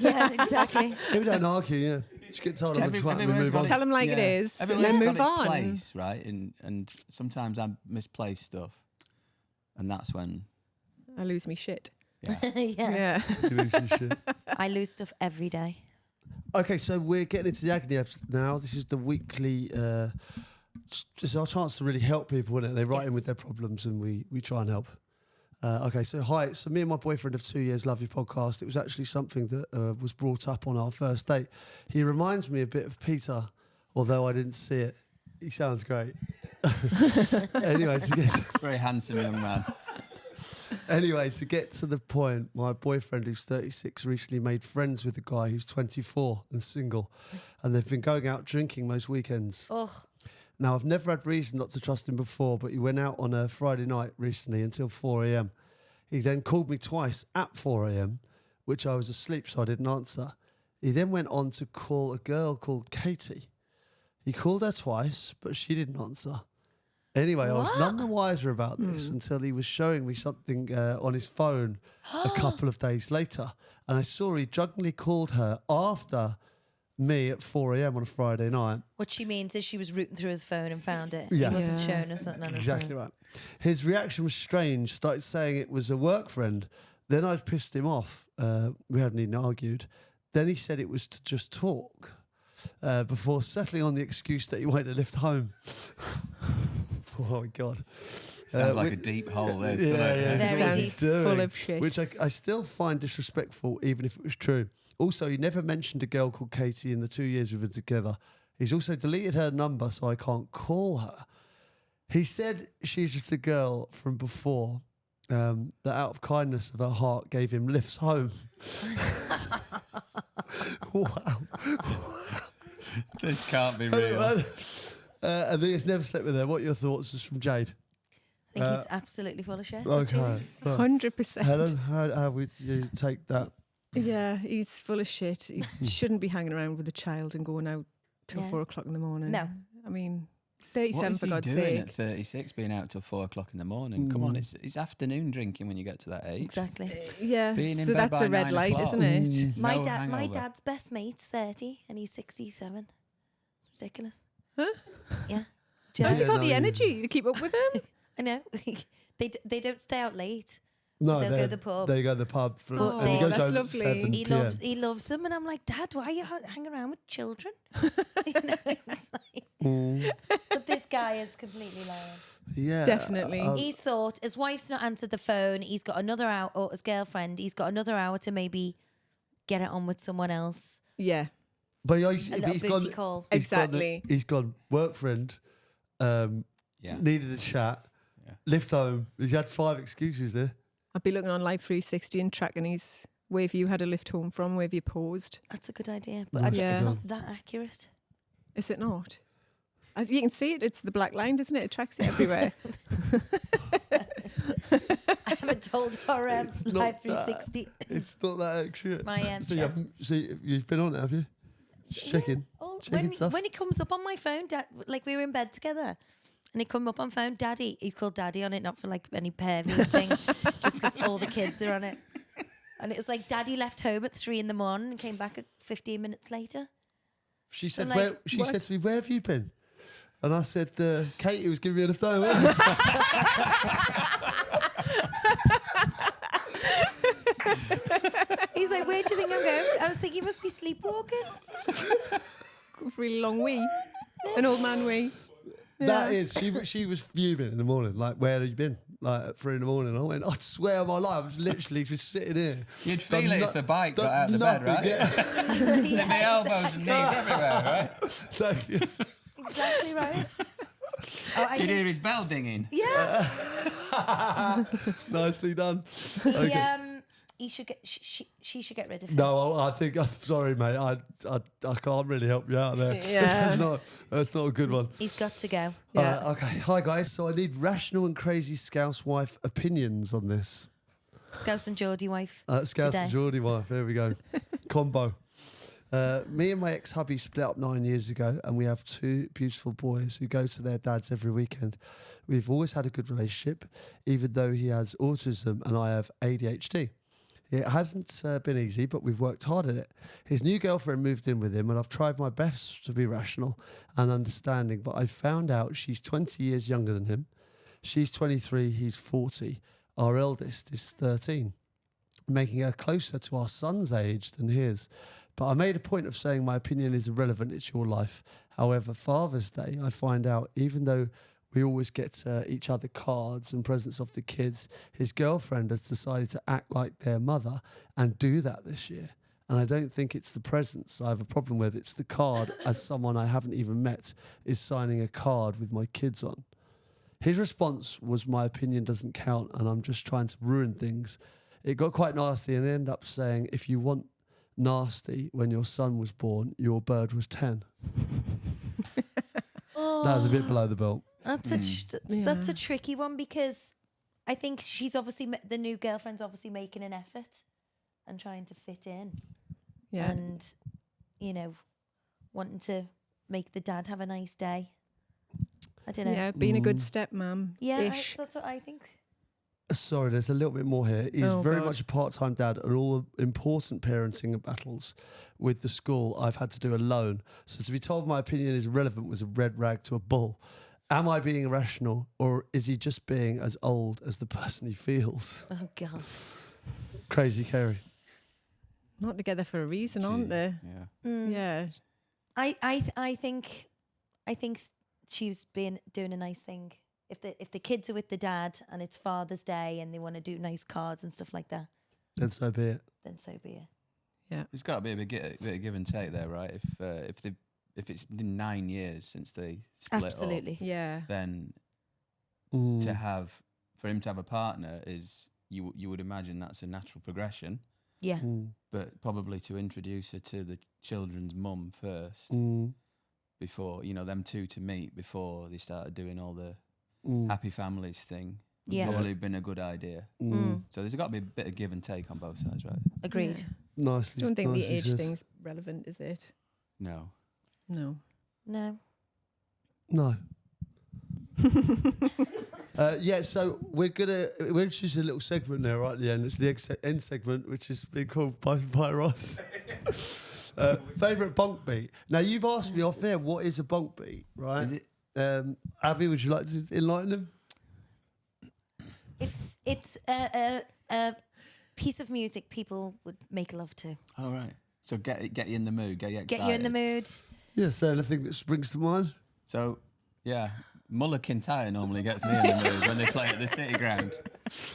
Yeah, exactly. Yeah, we don't argue. Yeah, just get told off and twat and we everywhere's move got on. Tell 'em like it is, Everyone's then got move its on. place, right? And sometimes I misplace stuff, and that's when. I lose me shit. Yeah. Yeah. Yeah. You lose your shit. I lose stuff every day. Okay, so we're getting into the Agony Abs now. This is the weekly. It's our chance to really help people, isn't it? They write in Yes. with their problems, and we try and help. Okay, so hi. So me and my boyfriend of 2 years love your podcast. It was actually something that was brought up on our first date. He reminds me a bit of Peter, although I didn't see it. He sounds great. Anyway, Very handsome young man. to get to the point, my boyfriend who's 36 recently made friends with a guy who's 24 and single, and they've been going out drinking most weekends. Oh, Now, I've never had reason not to trust him before, but he went out on a Friday night recently until 4 a.m. He then called me twice at 4 a.m., which I was asleep, so I didn't answer. He then went on to call a girl called Katie. He called her twice, but she didn't answer. Anyway, I was none the wiser about this until he was showing me something on his phone a couple of days later. And I saw he drunkenly called her after me at 4 a.m. on a Friday night. what she means is she was rooting through his phone and found it. Yeah. He wasn't Yeah. showing us something on his Exactly phone. right. His reaction was strange. Started saying it was a work friend. Then I'd pissed him off. We hadn't even argued. Then he said it was to just talk before settling on the excuse that he wanted to lift home. Oh, my God. Sounds like we- a deep hole. This, Yeah, doesn't it? yeah, Very that's what deep. he's doing, Full of shit. Which I still find disrespectful, even if it was true. Also, he never mentioned a girl called Katie in the 2 years we've been together. He's also deleted her number, so I can't call her. He said she's just a girl from before, that out of kindness of her heart gave him lifts home. Wow. This can't be real. And he has never slept with her. What are your thoughts? This is from Jade. I think he's absolutely full of shit. Okay. Right. 100%. Helen, how would you take that? Yeah, he's full of shit. He shouldn't be hanging around with a child and going out till Yeah. 4 o'clock in the morning. No. I mean, it's What 37 is for he God's doing sake. at 36, being out till 4 o'clock in the morning? Come on, it's afternoon drinking when you get to that age. Exactly. Yeah, Being in so bed that's by a red 9 light, o'clock. isn't it? My No dad, my hangover. dad's best mate's 30 and he's 67. It's ridiculous. Huh? Yeah. How's he Yeah, got no, the yeah. energy to keep up with him? I know. they don't stay out late. No, They'll go they- to the pub. They go to the pub. For, But and he they- goes that's home at lovely. 7 He PM. loves them, and I'm like, Dad, why are you hanging around with children? You know, it's like, but this guy is completely lying. Yeah, Definitely. He's thought his wife's not answered the phone. He's got another hour, or his girlfriend. He's got another hour to maybe get it on with someone else. Yeah. but A he's little booty gone. call. Exactly. He's gone. Work friend. Yeah. Needed a chat. Yeah. Lift home. He's had 5 excuses there. I'd be looking on Live 360 and tracking where have you had a lift home from, where have you paused. That's a good idea, but Nice. actually Yeah. it's not that accurate. Is it not? You can see it. It's the black line, doesn't it? It tracks it everywhere. I haven't told our It's not Live that. 360. It's not that accurate. My so chest. you've been on it, have you? Just checking. Oh, Checking stuff. when it comes up on my phone, like we were in bed together, and it come up on phone, Daddy. He's called Daddy on it, not for like any pervy thing, just because all the kids are on it. And it was like Daddy left home at 3 a.m. and came back at 15 minutes later. She said, I'm like, she what? said to me, where have you been? And I said, Katie was giving me enough time. He's like, where do you think I'm going? I was thinking, you must be sleepwalking. Really long wee. An old man wee. That is, she was fuming in the morning. Like, where have you been? Like at 3 a.m. I went, I swear on my life, I was literally just sitting here. You'd feel Done it no- if the bike got done out of the bed, nothing, right? Yeah. In my elbows and knees everywhere, right? So, Exactly right. Oh, I You'd think, hear his bell dinging. yeah. nicely done. He, Okay. he should get. She should get rid of him. No, I think I'm sorry, mate. I can't really help you out there. Yeah. that's not a good one. He's got to go. Yeah. Okay, hi guys. So I need rational and crazy Scouse wife opinions on this. Scouse and Geordie wife. Scouse today. and Geordie wife. There we go. Combo. Me and my ex-hubby split up 9 years ago, and we have 2 beautiful boys who go to their dads every weekend. We've always had a good relationship, even though he has autism and I have ADHD. It hasn't been easy, but we've worked hard at it. His new girlfriend moved in with him, and I've tried my best to be rational and understanding, but I found out she's 20 years younger than him. She's 23, he's 40. Our eldest is 13, making her closer to our son's age than his. But I made a point of saying my opinion is irrelevant, it's your life. However, Father's Day, I find out, even though we always get each other cards and presents off the kids, his girlfriend has decided to act like their mother and do that this year. And I don't think it's the presents I have a problem with, it's the card, as someone I haven't even met is signing a card with my kids on. His response was, my opinion doesn't count and I'm just trying to ruin things. It got quite nasty and ended up saying, if you want nasty, when your son was born, your bird was 10. That was a bit below the belt. That's a tricky one, because I think she's obviously the new girlfriend's obviously making an effort and trying to fit in, Yeah. and wanting to make the dad have a nice day. I don't know. Yeah, being a good stepmom. Yeah, Ish. that's what I think. Sorry, there's a little bit more here. He's Oh, very God. much a part-time dad, and all the important parenting battles with the school I've had to do alone. So to be told my opinion is relevant was a red rag to a bull. Am I being irrational, or is he just being as old as the person he feels? Oh God. Crazy Kerry. Not together for a reason, aren't they? Yeah. Yeah. I think she's doing a nice thing. If the kids are with the dad and it's Father's Day and they want to do nice cards and stuff like that, Then so be it. then so be it. There's got to be a bit of give and take there, right? If it's been 9 years since they split Absolutely. up, Yeah. then for him to have a partner is you would imagine that's a natural progression, Yeah. but probably to introduce her to the children's mum first before them two to meet before they started doing all the happy families thing. Would Yeah. probably been a good idea. So there's got to be a bit of give and take on both sides, right? Agreed. Yeah. Nicely. I don't think the nicely age said. thing's relevant, is it? No. No. No. No. So we're introduce a little segment there right at the end. It's the end segment, which has been called by Ross. Favourite bonk beat. Now you've asked me off air what is a bonk beat, right? Is it? Abby, would you like to enlighten them? It's a piece of music people would make love to. All right. So get you in the mood, get you excited. Get you in the mood. Yeah, so anything that springs to mind. So, yeah, Muller Kintyre normally gets me in the mood when they play at the City Ground.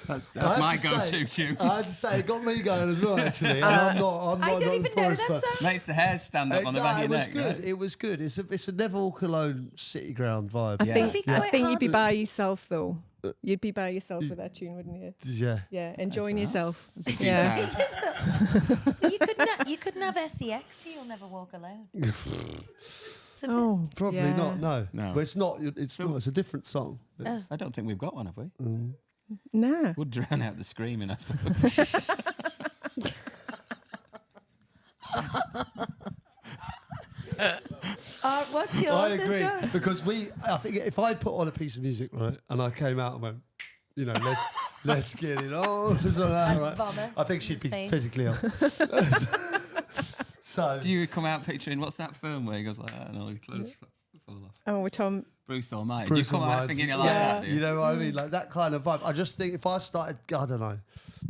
That's my go-to tune. I had to say, it got me going as well, actually. And I'm not I don't even know that Forest, song. Makes the hairs stand up on the back of your neck. It was good. Right? It was good. It's a Neville Cologne City Ground vibe. I It'd be think quite you'd be hard by yourself though. You'd be by yourself with that tune, wouldn't you? Yeah. Yeah, enjoying yourself. That's a few Yeah. pounds. But you couldn't have SCX to You'll Never Walk Alone. It's a bit- Oh, Probably yeah. not, no. No. But it's not. It's not. It's a different song. I don't think we've got one, have we? Nah. Would drown out the screaming, I suppose. what's yours? I agree Ezra? because I think if I put on a piece of music, right, and I came out and went, you know, let's get it on, right? vomit I think she'd in be his face. physically ill. So Do you come out picturing, what's that film where he goes like that and all his clothes fall off? Oh, we're Tom. Bruce Almighty. Bruce Do you come out Almighty. thinking it like Yeah. that, do you? you know what I mean, like that kind of vibe. I just think if I started, I don't know,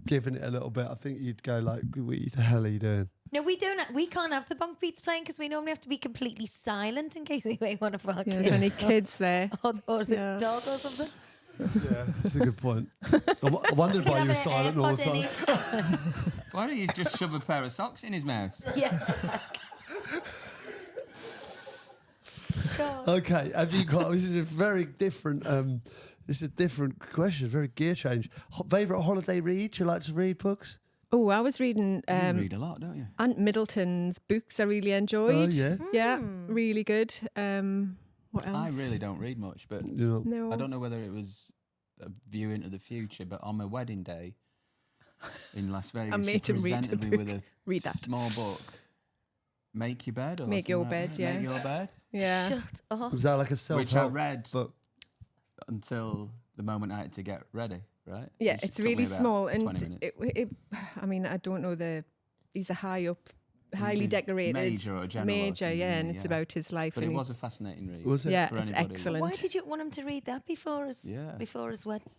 giving it a little bit, I think you'd go like, "What the hell are you doing?" No, we don't. We can't have the Bonk beats playing because we normally have to be completely silent in case we wake one of our Yeah, kids. there's any kids there. or the Yeah. dog or something. Yeah, that's a good point. I wondered why you were silent all the time. Why don't you just shove a pair of socks in his mouth? Yes. God. Okay, have you got? This is a very different. This is a different question. Very gear change. Favorite holiday read? Do you like to read books? Oh, I was reading You read a lot, don't you? Aunt Middleton's books. I really enjoyed. Oh yeah. Yeah, really good. What else? I really don't read much, but You know. No. I don't know whether it was a view into the future, but on my wedding day in Las Vegas, she made him read presented a me with book. a Read that. small book. Make Your Bed? Or Make something Your like Bed, that. yeah. Make Your Bed, Yeah. Shut up. Was that like a which I self-help read book? until the moment I had to get ready, right? Yeah, Which it's took me really about small 20 and minutes. I mean, I don't know he's a highly a decorated major or a general or major, yeah, something, and it's yeah. about his life. But and it was a fascinating read. Was it? yeah, for it's anybody. excellent. Why did you want him to read that before his Yeah. wedding?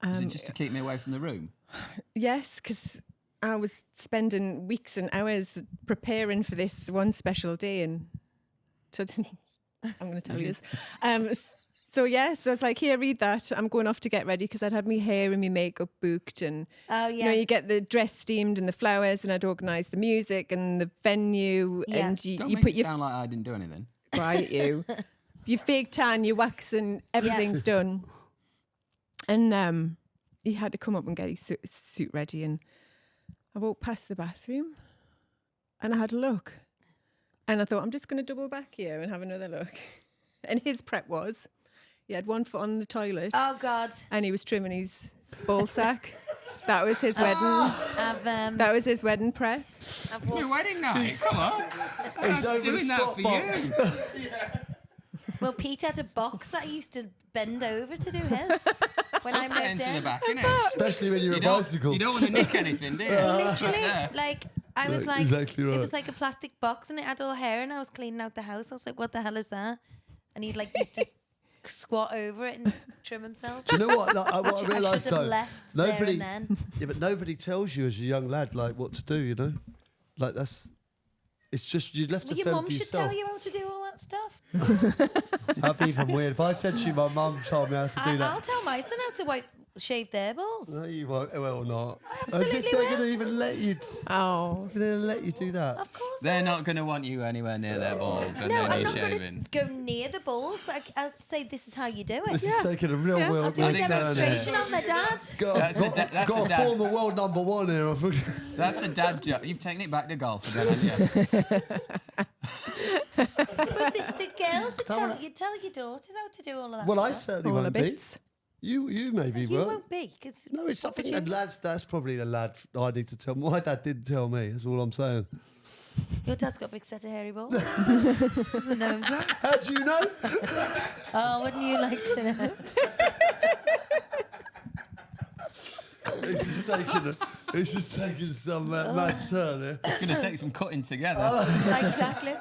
Was it just to keep me away from the room? Yes, because I was spending weeks and hours preparing for this one special day, and so I'm going to tell you this. So I was like, here, read that. I'm going off to get ready because I'd had my hair and my makeup booked, and Oh you know, yeah. you get the dress steamed and the flowers, and I'd organised the music and the venue, Yeah. and you Don't make put it your sound like I didn't do anything. right, you fake tan, you wax, and everything's done. And he had to come up and get his suit ready, and I walked past the bathroom, and I had a look, and I thought, I'm just going to double back here and have another look. And his prep was, he had one foot on the toilet, Oh God. and he was trimming his ball sack. That was his wedding. That was his wedding prep. I've It's my walked- wedding night. Come on. He's I'm over the doing that spot for box. you. well, Pete had a box that he used to bend over to do his when I Stuff moved into the in. back, innit? Especially when you're a bicycle. You don't want to nick anything, do you? Literally, Yeah. like I was Right, like, exactly it right. was like a plastic box and it had all hair, and I was cleaning out the house. I was like, what the hell is that? And he like used to squat over it and trim himself. Do you know what? Like, what I I realised should have though, left nobody. there and then. Yeah, but nobody tells you as a young lad like what to do. You know, like that's. It's just you left Well, to your fend mum for should yourself. tell you how to do all that stuff. That'd be even weird. If I said to you, my mum told me how to do I'll that. tell my son how to shave their balls. No, you won't. Well, not. absolutely As if they're will. going to even let you. Oh, They're going to let you do that. Of course. They're not going to want you anywhere near their balls when No, they I'm need not going shaving. to go near the balls, but I'll say this is how you do it. This is taking a real Yeah, world. I'll do a I think that's demonstration on my dad. That's Got a a dad. former world #1 here. I think. That's a dad joke. You've taken it back to golf again, haven't you? But the girls that Tell me- you tell your daughters how to do all of that Well, I stuff. certainly all the won't be. bits. You maybe You will. won't be. Cause No, it's what would something. you- And lads, that's probably the lad I need to tell. My dad didn't tell me. That's all I'm saying. Your dad's got a big set of hairy balls. Doesn't know himself. How do you know? Oh, wouldn't you like to know? This is taking some mad turn here. It's going to take some cutting together. Exactly.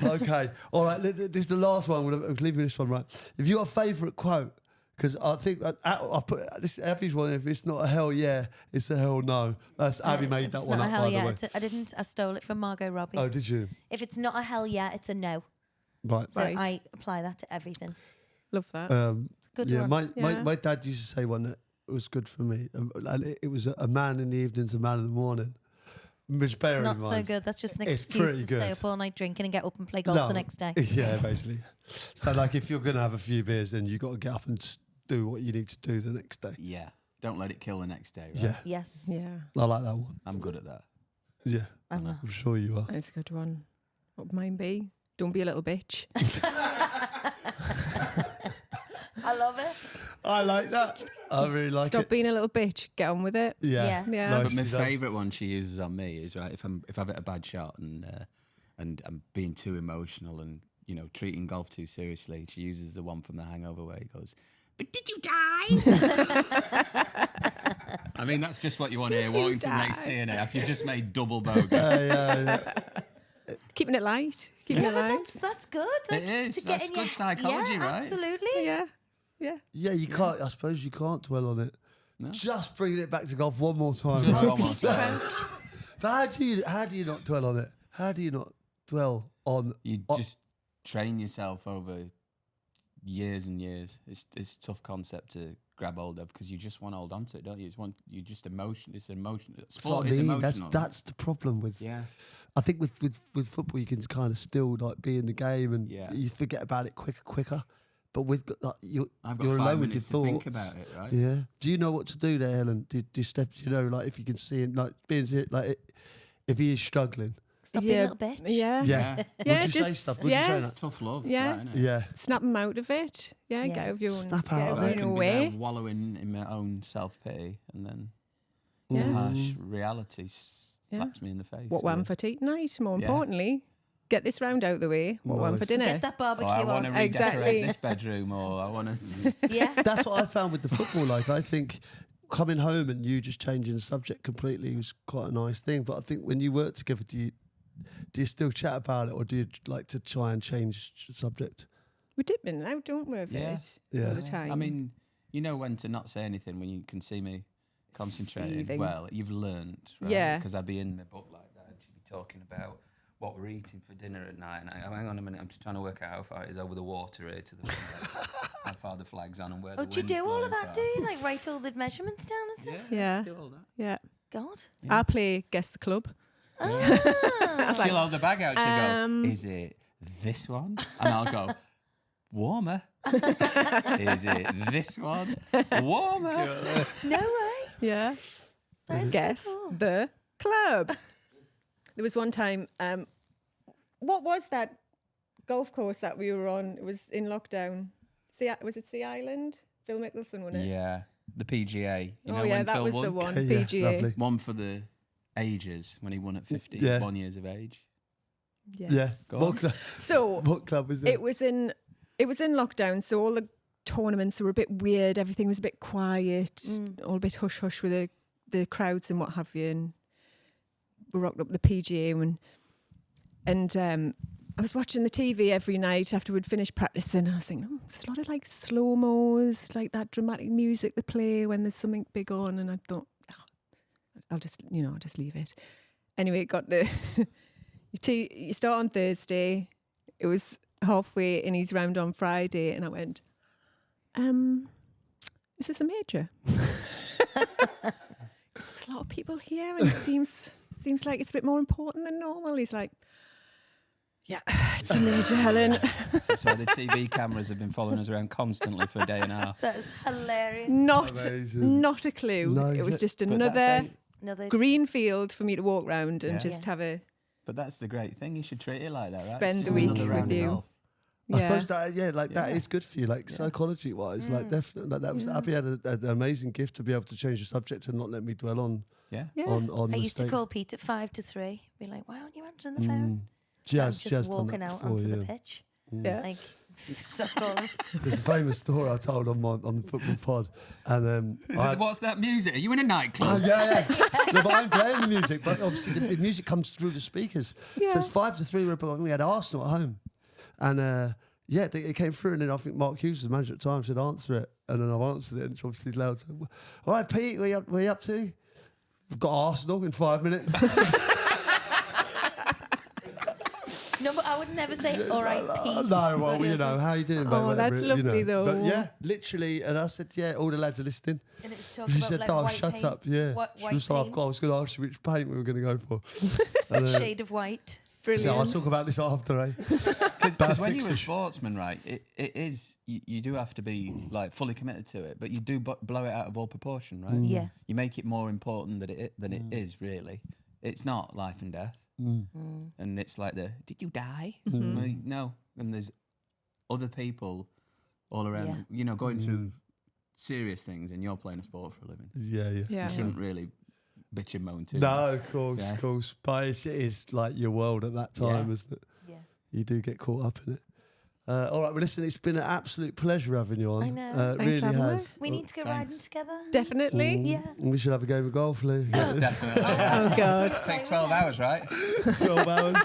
Okay, all right. This is the last one. We'll leave you this one, right? If you got a favourite quote, because I think I put this Abby's one. If it's not a hell yeah, it's a hell no. That's Abby made that It's one not up, a hell by yeah. the way. I didn't. I stole it from Margot Robbie. Oh, did you? If it's not a hell yeah, it's a no. Right. So Right. I apply that to everything. Love that. Good yeah, one. my dad used to say one that was good for me. And it was a man in the evenings, a man in the morning. Which bear It's in not so mind, good. That's just an it's excuse pretty to stay good. up all night drinking and get up and play golf the next day. Yeah, basically. So, like, if you're going to have a few beers, then you got to get up and do what you need to do the next day. Yeah. Don't let it kill the next day, right? Yeah, Yes. Yeah. I like that one. I'm good at that. Yeah, I know. I'm sure you are. That's a good one. What would mine be? Don't be a little bitch. I love it. I like that. I really like Stop it. being a little bitch. Get on with it. Yeah. Yeah. But Nicely my done. favourite one she uses on me is right if I've hit a bad shot and I'm being too emotional and treating golf too seriously. She uses the one from The Hangover where he goes, "But did you die?" I mean, that's just what you want to hear walking to the next tee and after you've just made double bogey. Yeah. Keeping it light. Keeping Yeah, it but light. that's good. It is. To get That's in good your- psychology, yeah, right? Absolutely. Yeah. Yeah. Yeah, you can't. I suppose you can't dwell on it. No. Just bringing it back to golf one more time. Just right? one more time. But how do you not dwell on it? How do you not dwell on? You just train yourself over years and years. It's a tough concept to grab hold of because you just want to hold on to it, don't you? You just emotion. It's emotion. That's what Sport I is mean. emotional. That's the problem with. Yeah. I think with football, you can kind of still like be in the game and Yeah. you forget about it quicker. But with I've got you're 5 alone with your minutes to thoughts. think about it, right? Yeah. Do you know what to do there, Helen? Do you step? Like if you can see him, like being like if he is struggling. Stop being a little bitch. Yeah. Yeah. Yeah, Would you say just- stuff? Would you say yeah. that? Tough love. Yeah. That, innit? Yeah. Snap them out of it. Yeah. Yeah. Get out of your own. Snap get out out of of it. I your can own be there way. wallowing in my own self-pity and then Yeah. the harsh reality slaps me in the face. What one for tea tonight? More Yeah. importantly, get this round out of the way. What one for Nice. dinner? Get that Oh, barbecue I want to on. redecorate Exactly. this bedroom, or I want to. Yeah. That's what I found with the football. Like, I think coming home and you just changing the subject completely was quite a nice thing. But I think when you work together, do you still chat about it, or do you like to try and change the subject? We dip in and out, don't we? Of Yeah. it Yeah. all the time. I mean, you know when to not say anything when you can see me concentrating. Seething. Well, you've learned, right? Yeah. Because I'd be in the book like that, and she'd be talking about what we're eating for dinner at night, and I go, hang on a minute, I'm just trying to work out how far it is over the water here to the window, how far the flag's on, and where Oh, the do you wind's do all of blowing that, from. do you? Like write all the measurements down and stuff? Yeah. do all that. yeah. God. I play Guess the Club. She'll hold the bag out. She'll Um, go, "Is it this one?" And I'll go, "Warmer." Is it this one? Warmer. No way. Yeah. That is so Guess cool. the Club. There was one time, what was that golf course that we were on? It was in lockdown. Was it Sea Island? Phil Mickelson, wasn't it? Yeah, the PGA. You know Oh, yeah, when that Phil was won? the one. Yeah, PGA. lovely. One for the ages when he won at 51 Yeah. years of age. Yes. Yeah. Go What on. club, So what club is it? it was in lockdown, so all the tournaments were a bit weird. Everything was a bit quiet, all a bit hush hush with the crowds and what have you. And we rocked up the PGA and I was watching the TV every night after we'd finished practicing. And I was thinking, there's a lot of like slow mos, like that dramatic music they play when there's something big on. And I thought, I'll just leave it. Anyway, it got the you start on Thursday. It was halfway in his round on Friday, and I went, is this a major? There's a lot of people here, and it seems like it's a bit more important than normal. He's like, yeah, it's a major, Helen. That's why the TV cameras have been following us around constantly for a day and a half. That is hilarious. Amazing. Not a clue. No, it was but- just But that's another how- Another green field for me to walk round and Yeah. just have a But that's the great thing. You should treat it like that, right? Spend It's the just week another round with of you. golf. I yeah. suppose that, that Yeah. is good for you, like psychology wise. Like, definitely, like, that was Abbey had an amazing gift to be able to change the subject and not let me dwell on Yeah. Yeah. on I used to mistake. call Pete at 2:55, be like, why aren't you answering the phone? She I'm has, just she has done walking that out before, onto yeah. the pitch. Yeah. Like, stop calling. There's a famous story I told on the football pod, and What's that music? Are you in a nightclub? yeah. No, but I'm playing the music, but obviously the music comes through the speakers. Yeah. So it's 5-3. We had Arsenal at home, and it came through. And then I think Mark Hughes, the manager at the time, said answer it, and then I've answered it, and it's obviously loud. So, all right, Pete, what are you up to? We've got Arsenal in 5 minutes. No, but I would never say, all right, Pete. No, well, you know, how you doing, mate? Oh, Whatever, that's lovely, though. But yeah, literally, and I said, yeah, all the lads are listening. And it's talking She about said, like "Oh, white shut paint. up!" Yeah, White she was like, paint. I was going to ask you which paint we were going to go for. And, Shade of white. so I'll Brilliant. talk about this after, eh? Because when you're a six-ish. sportsman, right, it is you do have to be like fully committed to it, but you do blow it out of all proportion, right? Yeah. You make it more important than it is really. It's not life and death, and it's like did you die? Well, no, and there's other people all around, you know, going through serious things, and you're playing a sport for a living. Yeah. You shouldn't really bitch and moan too. No, much. of course, Yeah. of course. But it is like your world at that time, Yeah. isn't it? Yeah. You do get caught up in it. All right, well, listen, it's been an absolute pleasure having you on. I know. It Thanks really for having me. has. We need to go riding Thanks. together. Definitely. Yeah. We should have a game of golf, Lee. Yes, definitely. Yeah. Oh, God. It takes 12 hours, right? 12 hours.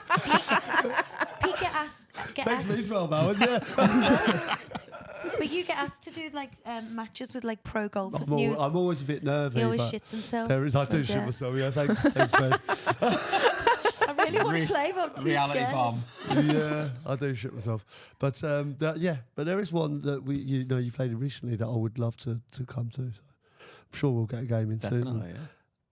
Pete get asked, Takes me 12 hours, yeah. but you get asked to do like matches with like pro golfers. I'm always a bit nervy. He always but shits himself. There is, I do But, shit myself, yeah. Thanks, babe. I really want to play, but I'm too Reality scared. bomb. Yeah, I do shit myself. But but there is one that you played in recently that I would love to come to. So I'm sure we'll get a game in soon. Definitely,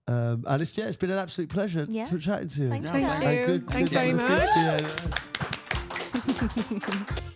yeah. And it's been an absolute pleasure Yeah. to chatting to you. Thanks, No, guys. Thank you. Thanks very much. Yeah.